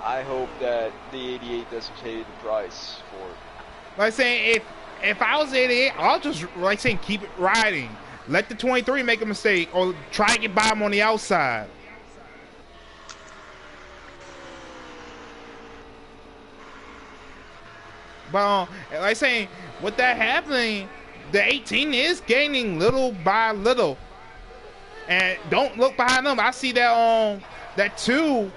Speaker 4: I hope that the 88 doesn't pay the price for it.
Speaker 1: Like saying, if I was 88, I'll just, like saying, keep it riding. Let the 23 make a mistake, or try to get by him on the outside. But like saying, with that happening, the 18 is gaining little by little. And don't look behind him. I see that that 2,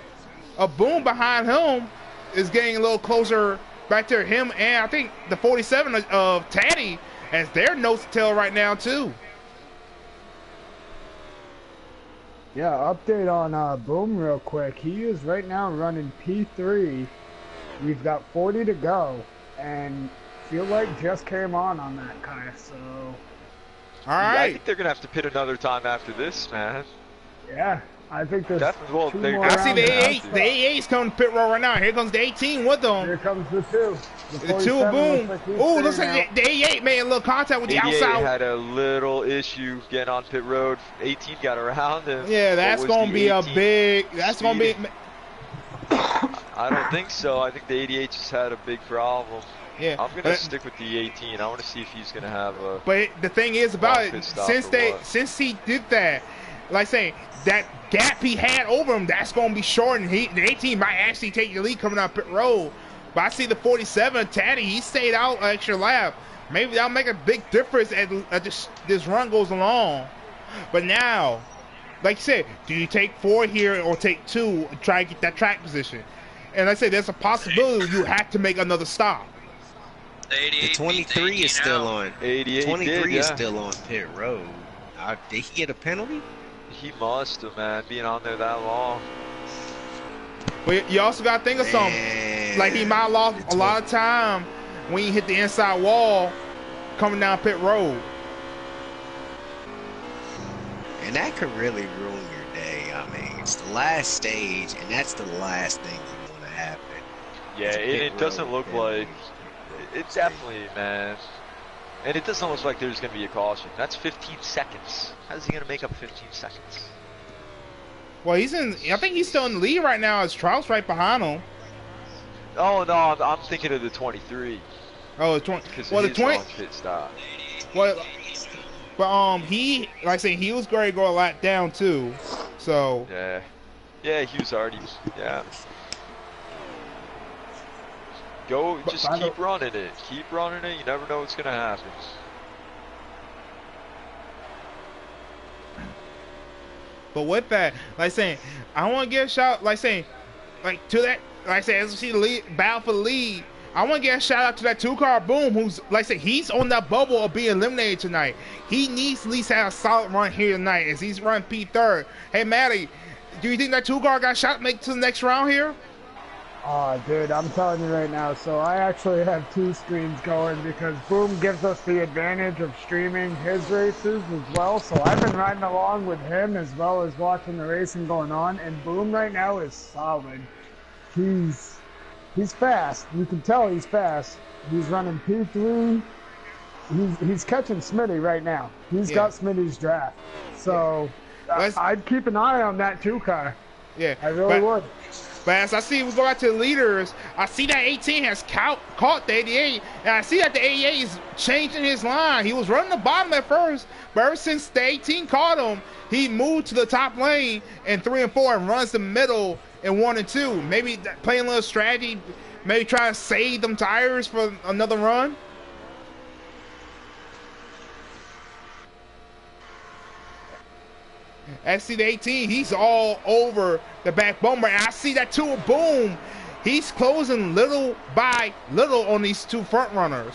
Speaker 1: a Boom behind him, is getting a little closer back to him, and I think the 47 of Taddy has their nose to tail right now too.
Speaker 2: Yeah, update on Boom real quick. He is right now running P3. We've got 40 to go, and feel like just came on that kind of, so.
Speaker 1: All right.
Speaker 4: I think they're going to have to pit another time after this, man.
Speaker 2: Yeah, I think there's
Speaker 4: definitely. Well,
Speaker 2: two more
Speaker 1: I see the
Speaker 2: rounds.
Speaker 1: A8. The A8's coming to pit road right now. Here comes the 18 with them.
Speaker 2: Here comes the 2.
Speaker 1: The 2 of Boom. Oh, looks like the A8 made a little contact with the
Speaker 4: 88
Speaker 1: outside.
Speaker 4: had a little issue getting on pit road. 18 got around him.
Speaker 1: Yeah, that's going to be a big. That's going to be.
Speaker 4: I don't think so. I think the 88 just had a big problem.
Speaker 1: Yeah,
Speaker 4: I'm gonna stick with the 18. I want to see if he's gonna have a.
Speaker 1: But the thing is about it, since he did that, like saying that gap he had over him, that's gonna be shortened. The 18 might actually take the lead coming out pit road. But I see the 47 Taddy, he stayed out an extra lap. Maybe that'll make a big difference as this run goes along. But now, like you said, do you take 4 here or take 2 and try to get that track position? And I say there's a possibility you have to make another stop.
Speaker 3: The 23 is still on.
Speaker 4: 88
Speaker 3: 23 is still on pit road. Did he get a penalty?
Speaker 4: He must have, man, being on there that long.
Speaker 1: But you also got to think of something. Like he might have lost a lot of time when you hit the inside wall coming down pit road.
Speaker 3: And that could really ruin your day. I mean, it's the last stage, and that's the last thing you want to happen.
Speaker 4: Yeah, it doesn't look like. It's definitely, man. And it doesn't look like there's going to be a caution. That's 15 seconds. How's he going to make up 15 seconds?
Speaker 1: Well, I think he's still in the lead right now as Trout's right behind him.
Speaker 4: Oh, no, I'm thinking of the 23.
Speaker 1: Oh, the 20. Well, the 20.
Speaker 4: Pit stop.
Speaker 1: Well, but he, like I say, he was going to go a lap down too. So.
Speaker 4: Yeah. Yeah, he was already. Yeah. Just keep running it. Keep running it. You never know what's going to happen.
Speaker 1: But with that, like saying, I want to get a shout, like saying, like to that, like I say, as we see the lead, battle for the lead, I want to get a shout out to that 2-car Boom, who's, like I say, he's on that bubble of being eliminated tonight. He needs to at least have a solid run here tonight as he's running P3rd. Hey, Matty, do you think that 2-car got shot make to the next round here?
Speaker 2: Oh, dude, I'm telling you right now. So I actually have 2 screens going because Boom gives us the advantage of streaming his races as well. So I've been riding along with him as well as watching the racing going on. And Boom right now is solid. He's fast. You can tell he's fast. He's running P3. He's catching Smitty right now. He's got Smitty's draft. So I'd keep an eye on that 2-car.
Speaker 1: Yeah,
Speaker 2: I really would.
Speaker 1: But as I see we go out to the leaders, I see that 18 has caught the 88, and I see that the 88 is changing his line. He was running the bottom at first, but ever since the 18 caught him, he moved to the top lane in 3 and 4 and runs the middle in 1 and 2. Maybe playing a little strategy, maybe try to save them tires for another run. I see the 18, he's all over the back bumper. And I see that 2 Boom. He's closing little by little on these 2 front runners.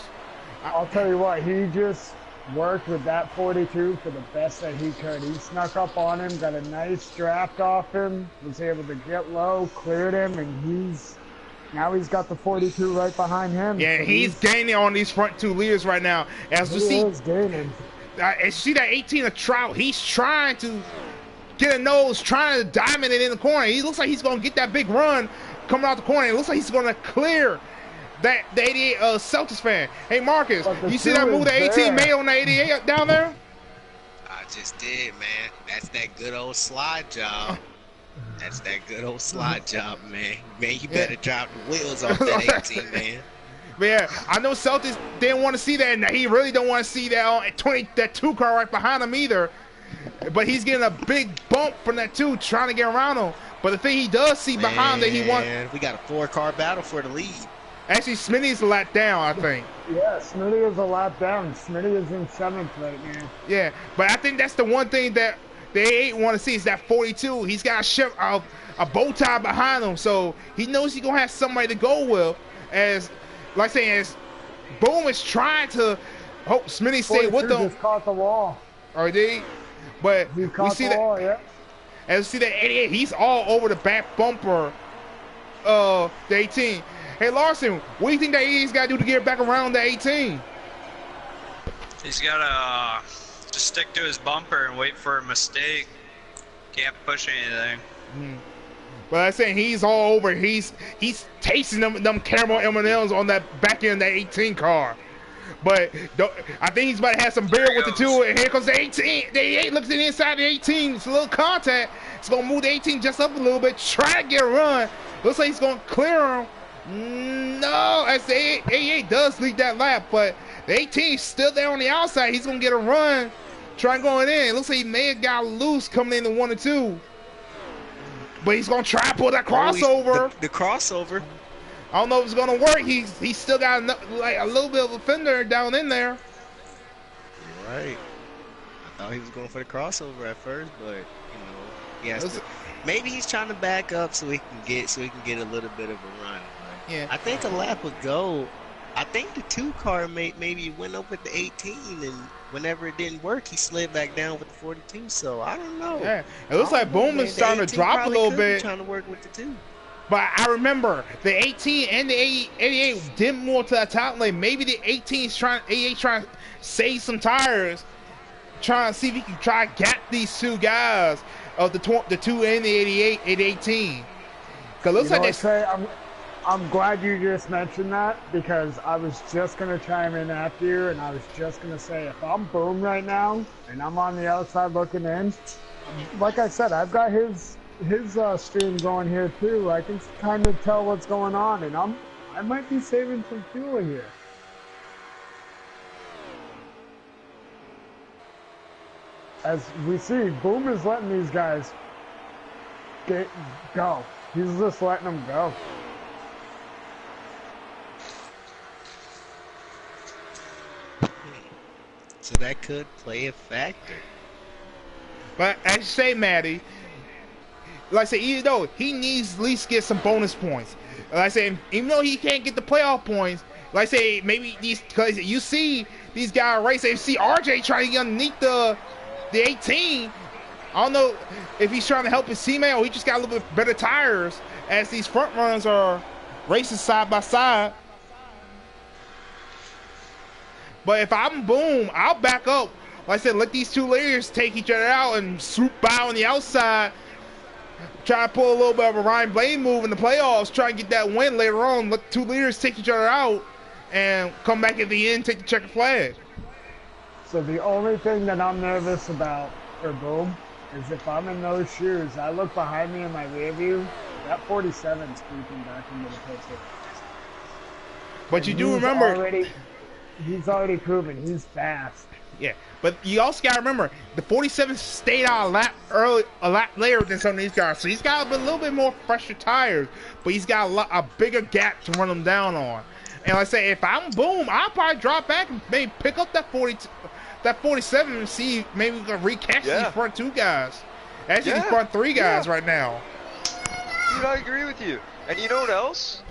Speaker 2: I'll tell you what, he just worked with that 42 for the best that he could. He snuck up on him, got a nice draft off him, was able to get low, cleared him, and Now he's got the 42 right behind him.
Speaker 1: Yeah,
Speaker 2: so
Speaker 1: he's gaining on these front two leaders right now. As you
Speaker 2: he
Speaker 1: see,
Speaker 2: is gaining.
Speaker 1: and see that 18 of Trout, he's trying to get a nose, trying to dominate in the corner. He looks like he's going to get that big run coming out the corner. It looks like he's going to clear the 88 Celtics fan. Hey, Marcus, you see that move that 18 made on the 88 down there?
Speaker 3: I just did, man. That's that good old slide job. That's that good old slide job, man. Man, you better drop the wheels off that 18, man.
Speaker 1: Yeah, I know Celtics didn't want to see that, and he really don't want to see that 2 car right behind him either. But he's getting a big bump from that 2, trying to get around him. But the thing he does see behind that he wants.
Speaker 3: We got a 4-car battle for the lead.
Speaker 1: Actually, Smitty's a lap down, I think.
Speaker 2: Yeah, Smitty is a lap down. Smitty is in 7th right now.
Speaker 1: Yeah, but I think that's the one thing that they ain't want to see is that 42. He's got a bow tie behind him, so he knows he's going to have somebody to go with. As Boom is trying to hope Smitty stay with him.
Speaker 2: Just caught the wall.
Speaker 1: Or did? But
Speaker 2: he caught the wall, yeah.
Speaker 1: As you see that 88, he's all over the back bumper of the 18. Hey, Larson, what do you think that he's got to do to get back around the 18?
Speaker 5: He's got to just stick to his bumper and wait for a mistake. Can't push anything.
Speaker 1: But I'm saying he's all over. He's tasting them caramel M&Ms on that back end of that 18 car. But I think he's about to have some beer with the 2. And here comes the 18. The 88 looks at the inside of the 18. It's a little contact. It's going to move the 18 just up a little bit. Try to get a run. Looks like he's going to clear him. No, as the 88 does lead that lap, but the 18 is still there on the outside. He's going to get a run, trying going in. It looks like he may have got loose coming into 1 or 2. But he's going to try to pull that crossover.
Speaker 3: The crossover.
Speaker 1: I don't know if it's going to work. He's still got a little bit of a fender down in there.
Speaker 3: You're right. I thought he was going for the crossover at first, but, he has to. Maybe he's trying to back up so he can get a little bit of a run.
Speaker 1: Yeah.
Speaker 3: I think a lap ago, I think the 2 car maybe went up with the 18, and whenever it didn't work, he slid back down with the 42. So I don't know.
Speaker 1: Yeah, it looks like Boom is starting to drop a little bit.
Speaker 3: Trying to work with the 2.
Speaker 1: But I remember the 18 and the 88 did more to the top lane. Maybe the 88 trying to save some tires, trying to see if he can try to gap these 2 guys of the 2 and the 88 and 18. Cause it looks like
Speaker 2: they. I'm glad you just mentioned that because I was just going to chime in after you and I was just going to say if I'm Boom right now and I'm on the outside looking in, like I said, I've got his stream going here too. I can kind of tell what's going on and I might be saving some fuel here. As we see, Boom is letting these guys go. He's just letting them go.
Speaker 3: So that could play a factor.
Speaker 1: But as you say, Maddie, like I say, even though he needs at least get some bonus points. Like I say, even though he can't get the playoff points, like I say, maybe because you see these guys race, you see RJ trying to get underneath the 18. I don't know if he's trying to help his teammate or he just got a little bit better tires as these front runners are racing side by side. But if I'm Boom, I'll back up. Like I said, let these 2 leaders take each other out and swoop by on the outside. Try to pull a little bit of a Ryan Blaine move in the playoffs. Try and get that win later on. Let the 2 leaders take each other out and come back at the end, take the checkered flag.
Speaker 2: So the only thing that I'm nervous about for Boom is if I'm in those shoes, I look behind me in my rear view, that 47's creeping back into the picture.
Speaker 1: But you do remember...
Speaker 2: He's already proven he's fast.
Speaker 1: Yeah, but you also got to remember the 47 stayed out a lap later than some of these guys, so he's got a little bit more fresher tires, but he's got a bigger gap to run them down on. And like I say, if I'm Boom, I'll probably drop back and maybe pick up that 47 and see maybe we can recatch these front 2 guys. Actually, these front 3 guys right now.
Speaker 4: Dude, I agree with you. And you know what else?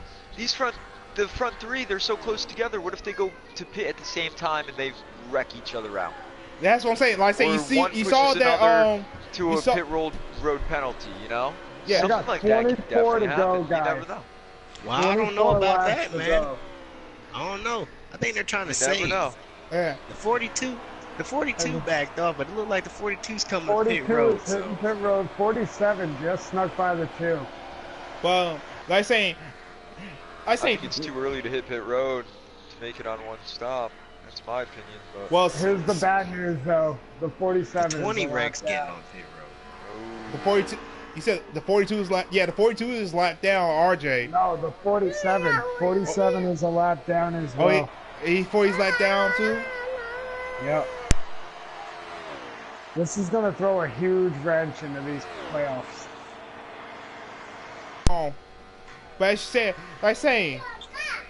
Speaker 4: The front 3, they're so close together. What if they go to pit at the same time and they wreck each other out?
Speaker 1: That's what I'm saying. Like I say, you saw that
Speaker 4: to a pit road penalty, you know?
Speaker 1: Yeah,
Speaker 4: something like that could definitely happen. You never know.
Speaker 3: Well, I don't know
Speaker 2: 24
Speaker 3: about
Speaker 2: laps
Speaker 3: that,
Speaker 2: to
Speaker 3: man.
Speaker 2: go.
Speaker 3: I don't know. I think they're trying to
Speaker 4: You never
Speaker 3: save.
Speaker 4: know.
Speaker 1: Yeah.
Speaker 3: The 42, the 42 backed off, but it looked like the 42's coming to pit
Speaker 2: 42
Speaker 3: road.
Speaker 2: is hitting pit road. 47 just snuck by the 2.
Speaker 1: Well, like saying,
Speaker 4: I think it's too early to hit pit road to make it on one stop. That's my opinion. But
Speaker 1: well,
Speaker 2: Here's the bad news, though. The 47
Speaker 3: the 20
Speaker 2: is a
Speaker 3: ranks
Speaker 2: lap
Speaker 3: getting
Speaker 2: down.
Speaker 3: on pit road.
Speaker 1: the 42. You said the 42 is lap. Yeah, the 42 is lap down. RJ.
Speaker 2: No, the 47. 47 is a lap down as
Speaker 1: Oh,
Speaker 2: well.
Speaker 1: he's lap down too.
Speaker 2: Yep. This is going to throw a huge wrench into these playoffs.
Speaker 1: Oh, but as you said, like saying,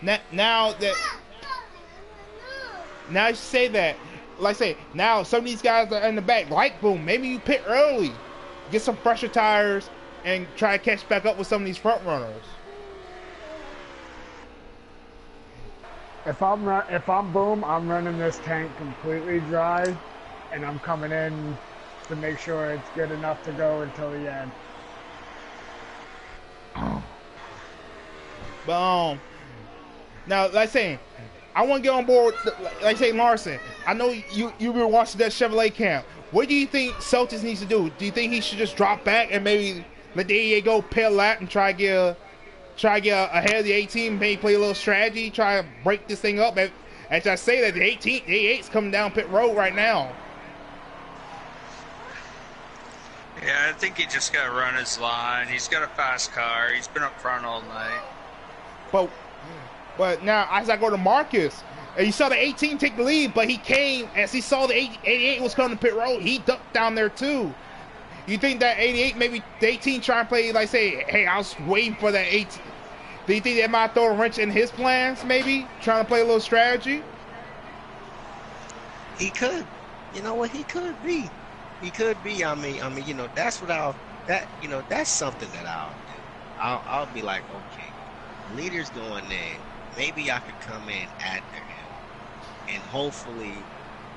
Speaker 1: now you say that, like say, now some of these guys are in the back, like boom, maybe you pit early, get some fresher tires, and try to catch back up with some of these front runners.
Speaker 2: If I'm Boom, I'm running this tank completely dry, and I'm coming in to make sure it's good enough to go until the end.
Speaker 1: But now like saying, I want to get on board. Like saying Larson, I know you were watching that Chevrolet camp. What do you think Celtics needs to do? Do you think he should just drop back and maybe let the 88 go pit a lap and try to get ahead of the 18, maybe play a little strategy, try to break this thing up? As I say that the 88's coming down pit road right now.
Speaker 5: Yeah, I think he just got to run his line. He's got a fast car. He's been up front all night.
Speaker 1: But now as I go to Marcus, and you saw the 18 take the lead, but he came as he saw the 88 was coming to pit road. He ducked down there too. You think that 88, maybe the 18 trying to play, like say, hey, I was waiting for that 18. Do you think that might throw a wrench in his plans, maybe? Trying to play a little strategy?
Speaker 3: He could. You know what? He could be. He could be. I mean, you know, that's what that's something that I'll do. I'll be like, okay, leader's going in. Maybe I could come in after him. And hopefully,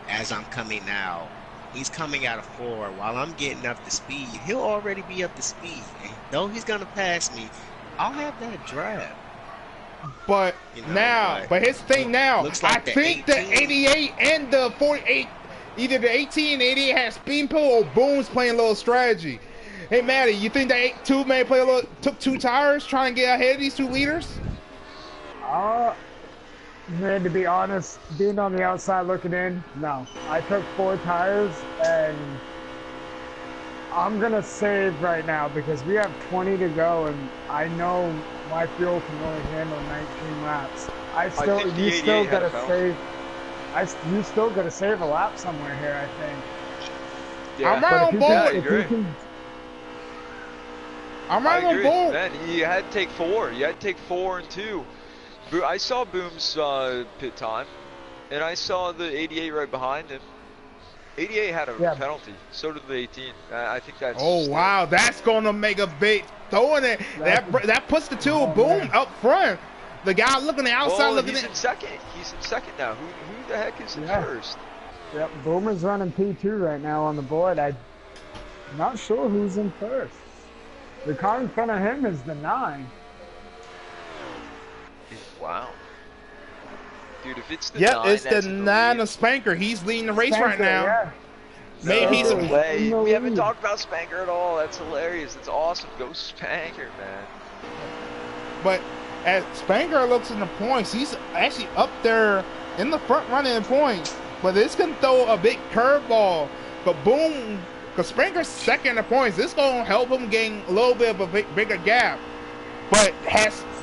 Speaker 3: as I'm coming out, he's coming out of 4. While I'm getting up to speed, he'll already be up to speed. And though he's going to pass me, I'll have that drive.
Speaker 1: But
Speaker 3: You know,
Speaker 1: now, but his thing now,
Speaker 3: looks like
Speaker 1: I
Speaker 3: the
Speaker 1: think
Speaker 3: 18.
Speaker 1: the 88 and the 48, either the 18 and 88 has spin pull or Boom's playing a little strategy. Hey, Matty, you think that 2 may play a little, took 2 tires trying to get ahead of these 2 leaders?
Speaker 2: Man, to be honest, being on the outside looking in, no. I took 4 tires, and I'm going to save right now because we have 20 to go, and I know my fuel can only handle 19 laps. You still got to save a lap somewhere here, I think.
Speaker 4: yeah,
Speaker 1: I'm right on board.
Speaker 4: I agree.
Speaker 1: I'm
Speaker 4: I
Speaker 1: right on
Speaker 4: agree.
Speaker 1: board.
Speaker 4: Man, you had to take 4. You had to take 4 and 2. I saw Boom's pit time, and I saw the 88 right behind him. 88 had a penalty. So did the 18. I think that's.
Speaker 1: Oh wow, that's gonna make a big throwing it. That puts the 2 Boom up front. The guy looking the outside looking
Speaker 4: he's
Speaker 1: in.
Speaker 4: in second. He's in second now. Who the heck is in first?
Speaker 2: Yep, Boomer's running P2 right now on the board. I'm not sure who's in first. The car in front of him is the 9.
Speaker 4: Wow. Dude, if it's the 9,
Speaker 1: It's
Speaker 4: that's
Speaker 1: the
Speaker 4: in
Speaker 1: 9
Speaker 4: lead.
Speaker 1: of Spanker. He's leading the race right now.
Speaker 2: Yeah.
Speaker 1: Maybe he's.
Speaker 4: No way.
Speaker 2: in the
Speaker 4: We haven't
Speaker 2: lead.
Speaker 4: talked about Spanker at all. That's hilarious. That's awesome. Go Spanker, man.
Speaker 1: But as Spanker looks in the points, he's actually up there in the front running in points. But this can throw a big curveball. But Boom, because Spanker's second in the points, this going to help him gain a little bit of a bigger gap. But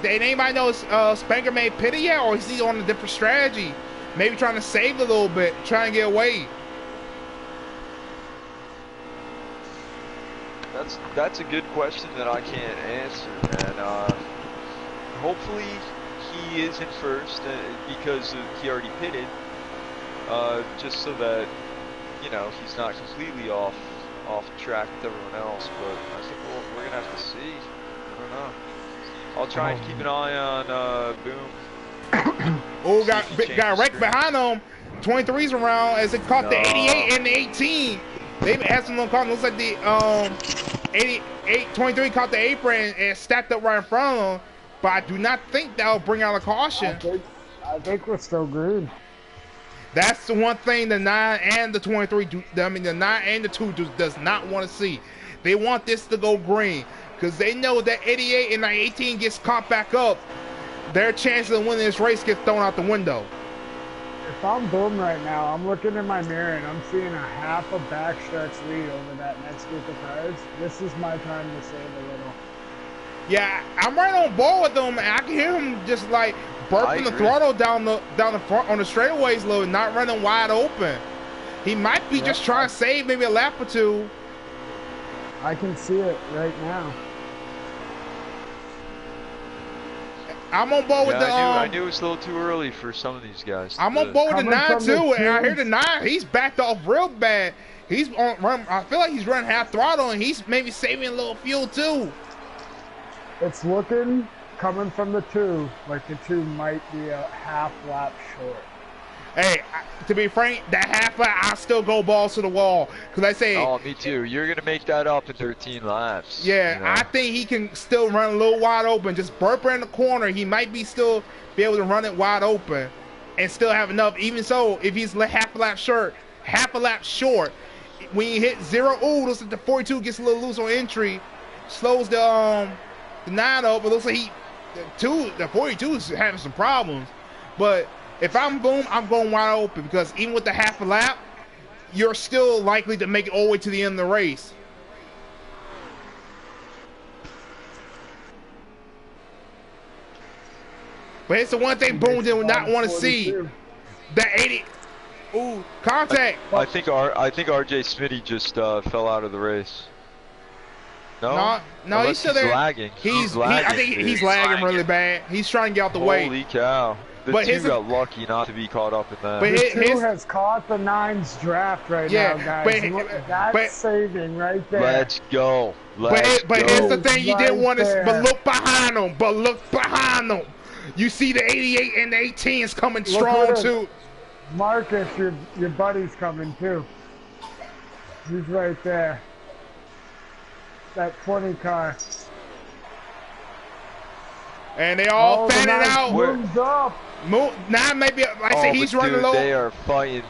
Speaker 1: did anybody know Spanker made pity yet, or is he on a different strategy? Maybe trying to save a little bit, trying to get away.
Speaker 4: That's a good question that I can't answer, man. Hopefully he is in first because he already pitted, just so that he's not completely off track with everyone else. But I think we're gonna have to see. I don't know. I'll try and keep an eye on Boom.
Speaker 1: Oh, got wrecked behind him. 23's around as it caught the 88 and the 18. They had some little caught. Looks like the 23 caught the apron and stacked up right in front of him. but I do not think that will bring out a
Speaker 2: I
Speaker 1: caution.
Speaker 2: think we're still green.
Speaker 1: That's the one thing the 9 and the 23 do. I mean, the 9 and the 2 does not want to see. They want this to go green because they know that 88 and 18 gets caught back up. Their chances of winning this race get thrown out the window.
Speaker 2: If I'm Boom right now, I'm looking in my mirror and I'm seeing a half a backstretch lead over that next group of cars. This is my time to save a little.
Speaker 1: Yeah, I'm right on board with them, and I can hear him just like burping the throttle down the front on the straightaways, low, not running wide open. He might be just trying to save maybe a lap or two.
Speaker 2: I can see it right now.
Speaker 1: I'm on board with the.
Speaker 4: I knew it was a little too early for some of these guys.
Speaker 1: I'm on board with the 9 too, and I hear the 9. He's backed off real bad. He's on run. I feel like he's running half throttle, and he's maybe saving a little fuel too.
Speaker 2: It's looking, coming from the 2, like the 2 might be a half lap short.
Speaker 1: Hey, to be frank, that half lap, I still go balls to the wall. Because I say...
Speaker 4: Oh, me too. You're going to make that up in 13 laps.
Speaker 1: Yeah,
Speaker 4: you know?
Speaker 1: I think he can still run a little wide open. Just burp in the corner. He might be still be able to run it wide open and still have enough. Even so, if he's half a lap short, when you hit 0, ooh, looks like the 42 gets a little loose on entry. Slows the 9 up. It looks like the 42 is having some problems. But if I'm Boom, I'm going wide open because even with the half a lap, you're still likely to make it all the way to the end of the race. But it's the one thing Boom did not want to see. That 80. Ooh, contact.
Speaker 4: I think RJ Smitty just fell out of the race. No,
Speaker 1: he's still there.
Speaker 4: Lagging.
Speaker 1: He's
Speaker 4: lagging.
Speaker 1: I think he's lagging really bad. He's trying to get out the way.
Speaker 4: Holy cow. The 2 got lucky not to be caught up in that.
Speaker 1: But
Speaker 2: the 2 has caught the 9's draft right now, guys. That's saving right there.
Speaker 4: Let's go.
Speaker 1: But here's the thing you didn't want to... But look behind him. You see the 88 and the 18s coming strong, too.
Speaker 2: Marcus, your buddy's coming, too. He's right there. That 20 car.
Speaker 1: And they all fanning out.
Speaker 2: Moves up.
Speaker 1: Now maybe I say he's running low.
Speaker 4: They are fighting.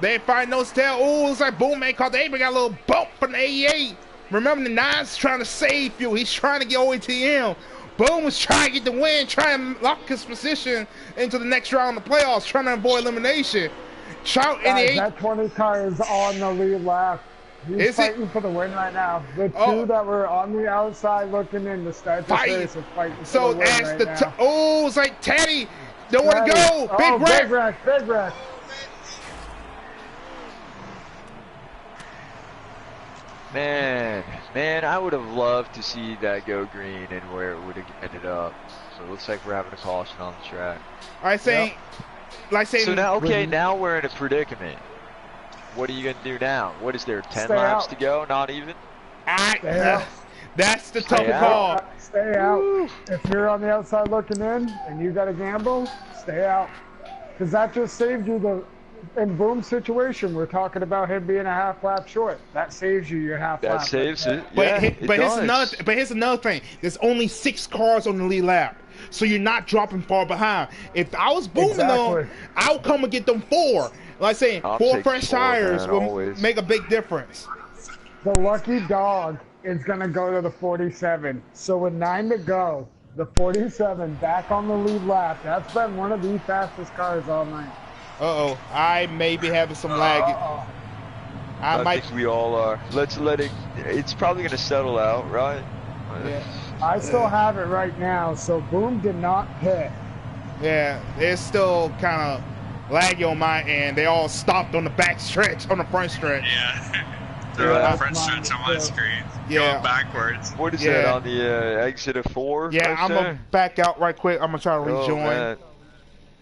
Speaker 1: They fighting those tail. Ooh, it's like Boom ain't caught the 8, but got a little bump from the 88. Remember the 9's trying to save fuel. He's trying to get all the way to the end. Boom was trying to get the win, trying to lock his position into the next round of the playoffs, trying to avoid elimination. Trout in the 8.
Speaker 2: That 20 car is on the lead lap. He's fighting for the win right now. The 2 that were on the outside looking in to start the race are fighting for the win right now.
Speaker 1: Oh, it's like Teddy. Nowhere to go. Big wreck.
Speaker 2: Big wreck.
Speaker 4: Man, I would have loved to see that go green and where it would have ended up. So it looks like we're having a caution on the track. So now we're in a predicament. What are you going to do now? What is there, 10 laps to go? Not even?
Speaker 1: That's the tough call.
Speaker 2: Stay out. Woo. If you're on the outside looking in and you got to gamble, stay out. Because that just saved you in Boom's situation. We're talking about him being a half lap short. That saves you your half lap.
Speaker 4: That saves it.
Speaker 1: But here's another thing. There's only 6 cars on the lead lap. So you're not dropping far behind. If I was Booming them, I would come and get them 4. Like saying, 4 fresh tires will make a big difference.
Speaker 2: The lucky dog is going to go to the 47. So with 9 to go, the 47 back on the lead lap. That's been one of the fastest cars all night.
Speaker 1: Uh-oh. I may be having some lag.
Speaker 4: I think we all are. Let's let it... It's probably going to settle out, right?
Speaker 2: Yeah. I still have it right now, so Boom did not pit.
Speaker 1: Yeah, it's still kind of laggy on my end. They all stopped on the back stretch, on the front stretch.
Speaker 5: Yeah, they're on the front stretch on my screen.
Speaker 1: Yeah.
Speaker 5: Going backwards.
Speaker 4: What is that on the exit of 4?
Speaker 1: Yeah, I'm going to back out right quick. I'm going to try to rejoin.
Speaker 4: Man.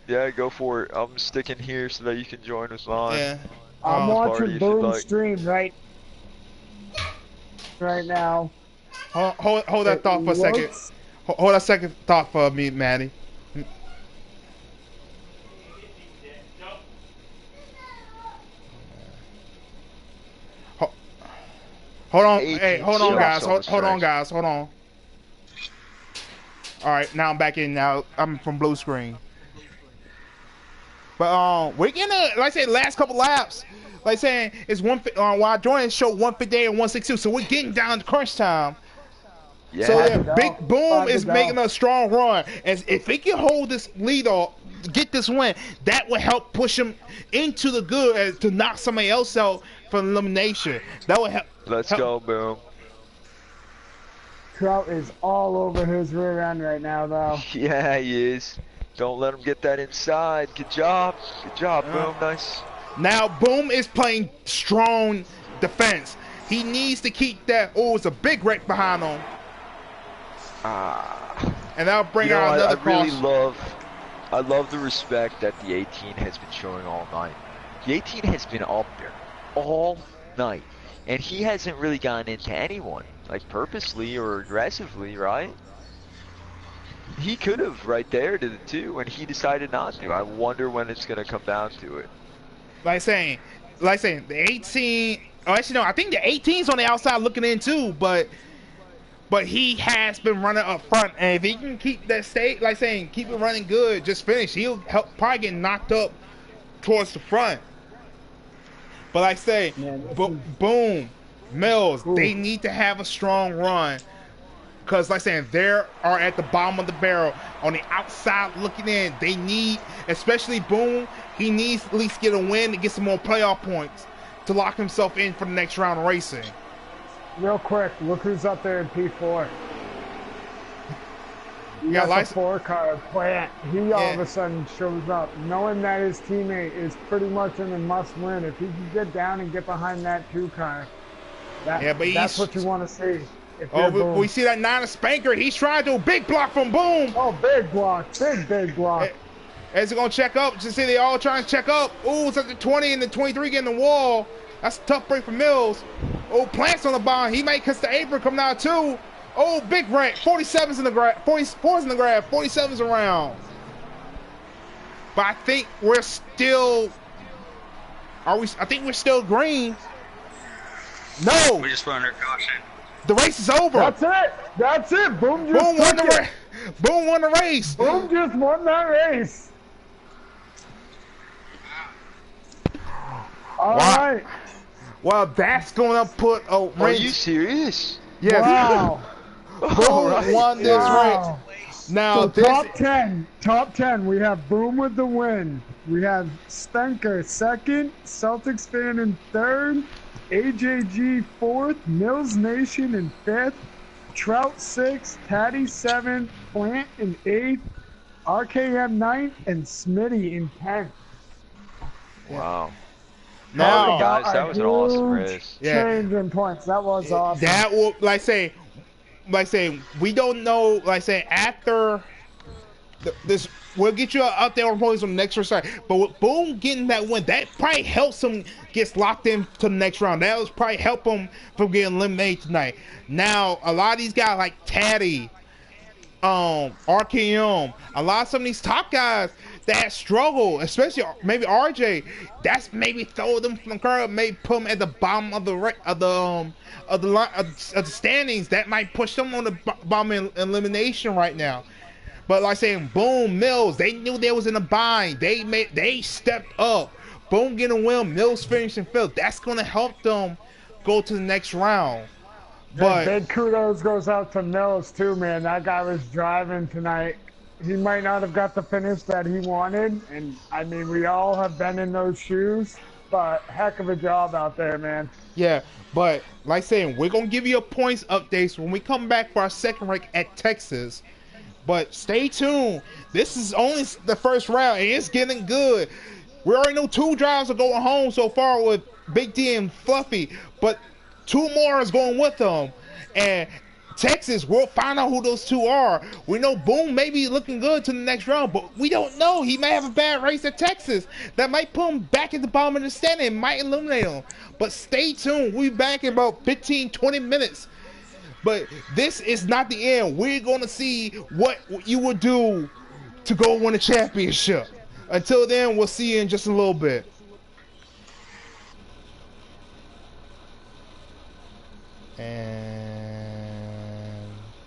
Speaker 4: Yeah, go for it. I'm sticking here so that you can join us live.
Speaker 1: Yeah.
Speaker 2: I'm watching Boom stream right now.
Speaker 1: Hold that thought for a second. Hold that second thought for me, Maddie. Hold on. Hey, hold on, guys. Hold on, guys. Hold on. All right, now I'm back in. Now I'm from blue screen. But we're gonna, like I said, last couple laps. Like saying it's while Jordan showed 158 and 162, so we're getting down to crunch time. So
Speaker 4: Yeah.
Speaker 1: yeah, Big Boom is making
Speaker 2: go.
Speaker 1: a strong run. As if he can hold this lead off, get this win, that will help push him into the good to knock somebody else out from elimination. That would help.
Speaker 4: Let's go, Boom.
Speaker 2: Trout is all over his rear end right now, though.
Speaker 4: Yeah, he is. Don't let him get that inside. Good job. Good job, Boom. Nice.
Speaker 1: Now Boom is playing strong defense. He needs to keep that. Oh, it's a big wreck behind him. And that'll bring out another cross.
Speaker 4: I love the respect that the 18 has been showing all night. The 18 has been up there all night, and he hasn't really gotten into anyone, like purposely or aggressively, right? He could have right there to the 2, and he decided not to. I wonder when it's going to come down to it.
Speaker 1: Like saying, the 18. Oh, actually, no. I think the 18's on the outside looking in too, but he has been running up front, and if he can keep that state, like saying, keep it running good, just finish, he'll probably get knocked up towards the front. But like I say, Boom, Mills, they need to have a strong run. Because, like I said, they are at the bottom of the barrel on the outside looking in. They need, especially Boom, he needs to at least get a win to get some more playoff points to lock himself in for the next round of racing.
Speaker 2: Real quick, look who's up there in P4.
Speaker 1: Yeah,
Speaker 2: That's a 4-car Plant. He all of a sudden shows up, knowing that his teammate is pretty much in a must-win. If he can get down and get behind that 2-car, that's what you want to see.
Speaker 1: We see that 9 spanker. He's trying to do a big block from Boom.
Speaker 2: Oh, big block. Big block.
Speaker 1: Is it going to check up? Just see they all trying to check up. Ooh, it's at the 20 and the 23 getting the wall. That's a tough break for Mills. Oh, Plant's on the bottom. He might catch the apron coming out too. Oh, big wreck. 47's in the grab. 44's in the grab. 47's around. But I think we're still. I think we're still green. No.
Speaker 5: We just went under caution.
Speaker 1: The race is over.
Speaker 2: That's it. Boom just
Speaker 1: won the race. Boom won the race.
Speaker 2: Boom just won that race. All right.
Speaker 1: Well, that's going to put a race.
Speaker 4: Are you serious?
Speaker 1: Yes.
Speaker 2: Wow.
Speaker 1: Boom won this race. Now,
Speaker 2: so top 10. We have Boom with the win. We have Stenker second, Celtics fan in third, AJG fourth, Mills Nation in fifth, Trout sixth, Patty seventh, Plant in eighth, RKM ninth, and Smitty in 10th.
Speaker 4: Wow.
Speaker 1: Now,
Speaker 4: guys, that was an awesome race.
Speaker 2: Change in points. That was awesome.
Speaker 1: That will, like say, we don't know. Like say, after this, we'll get you out there on points on the next round. But with Boom getting that win, that probably helps him get locked in to the next round. That was probably help him from getting eliminated tonight. Now, a lot of these guys like Taddy, RKM, a lot of some of these top guys that struggle, especially maybe RJ, that's maybe throw them from the curve, maybe put them at the bottom of the standings. That might push them on the bottom in elimination right now. But like saying, Boom, Mills, they knew they was in a bind. They stepped up. Boom getting a win, Mills finishing fifth. That's gonna help them go to the next round. But
Speaker 2: big kudos goes out to Mills too, man. That guy was driving tonight. He might not have got the finish that he wanted, and I mean, we all have been in those shoes, but heck of a job out there, man.
Speaker 1: Yeah, but like saying, we're gonna give you a points updates when we come back for our second rank at Texas. But stay tuned. This is only the first round, and it's getting good. We already know 2 drivers are going home so far with Big D and Fluffy, but 2 more is going with them. And Texas, we'll find out who those 2 are. We know Boom may be looking good to the next round, but we don't know. He may have a bad race at Texas. That might put him back at the bottom of the standing. It might eliminate him. But stay tuned. We'll be back in about 15, 20 minutes. But this is not the end. We're going to see what you will do to go win a championship. Until then, we'll see you in just a little bit. And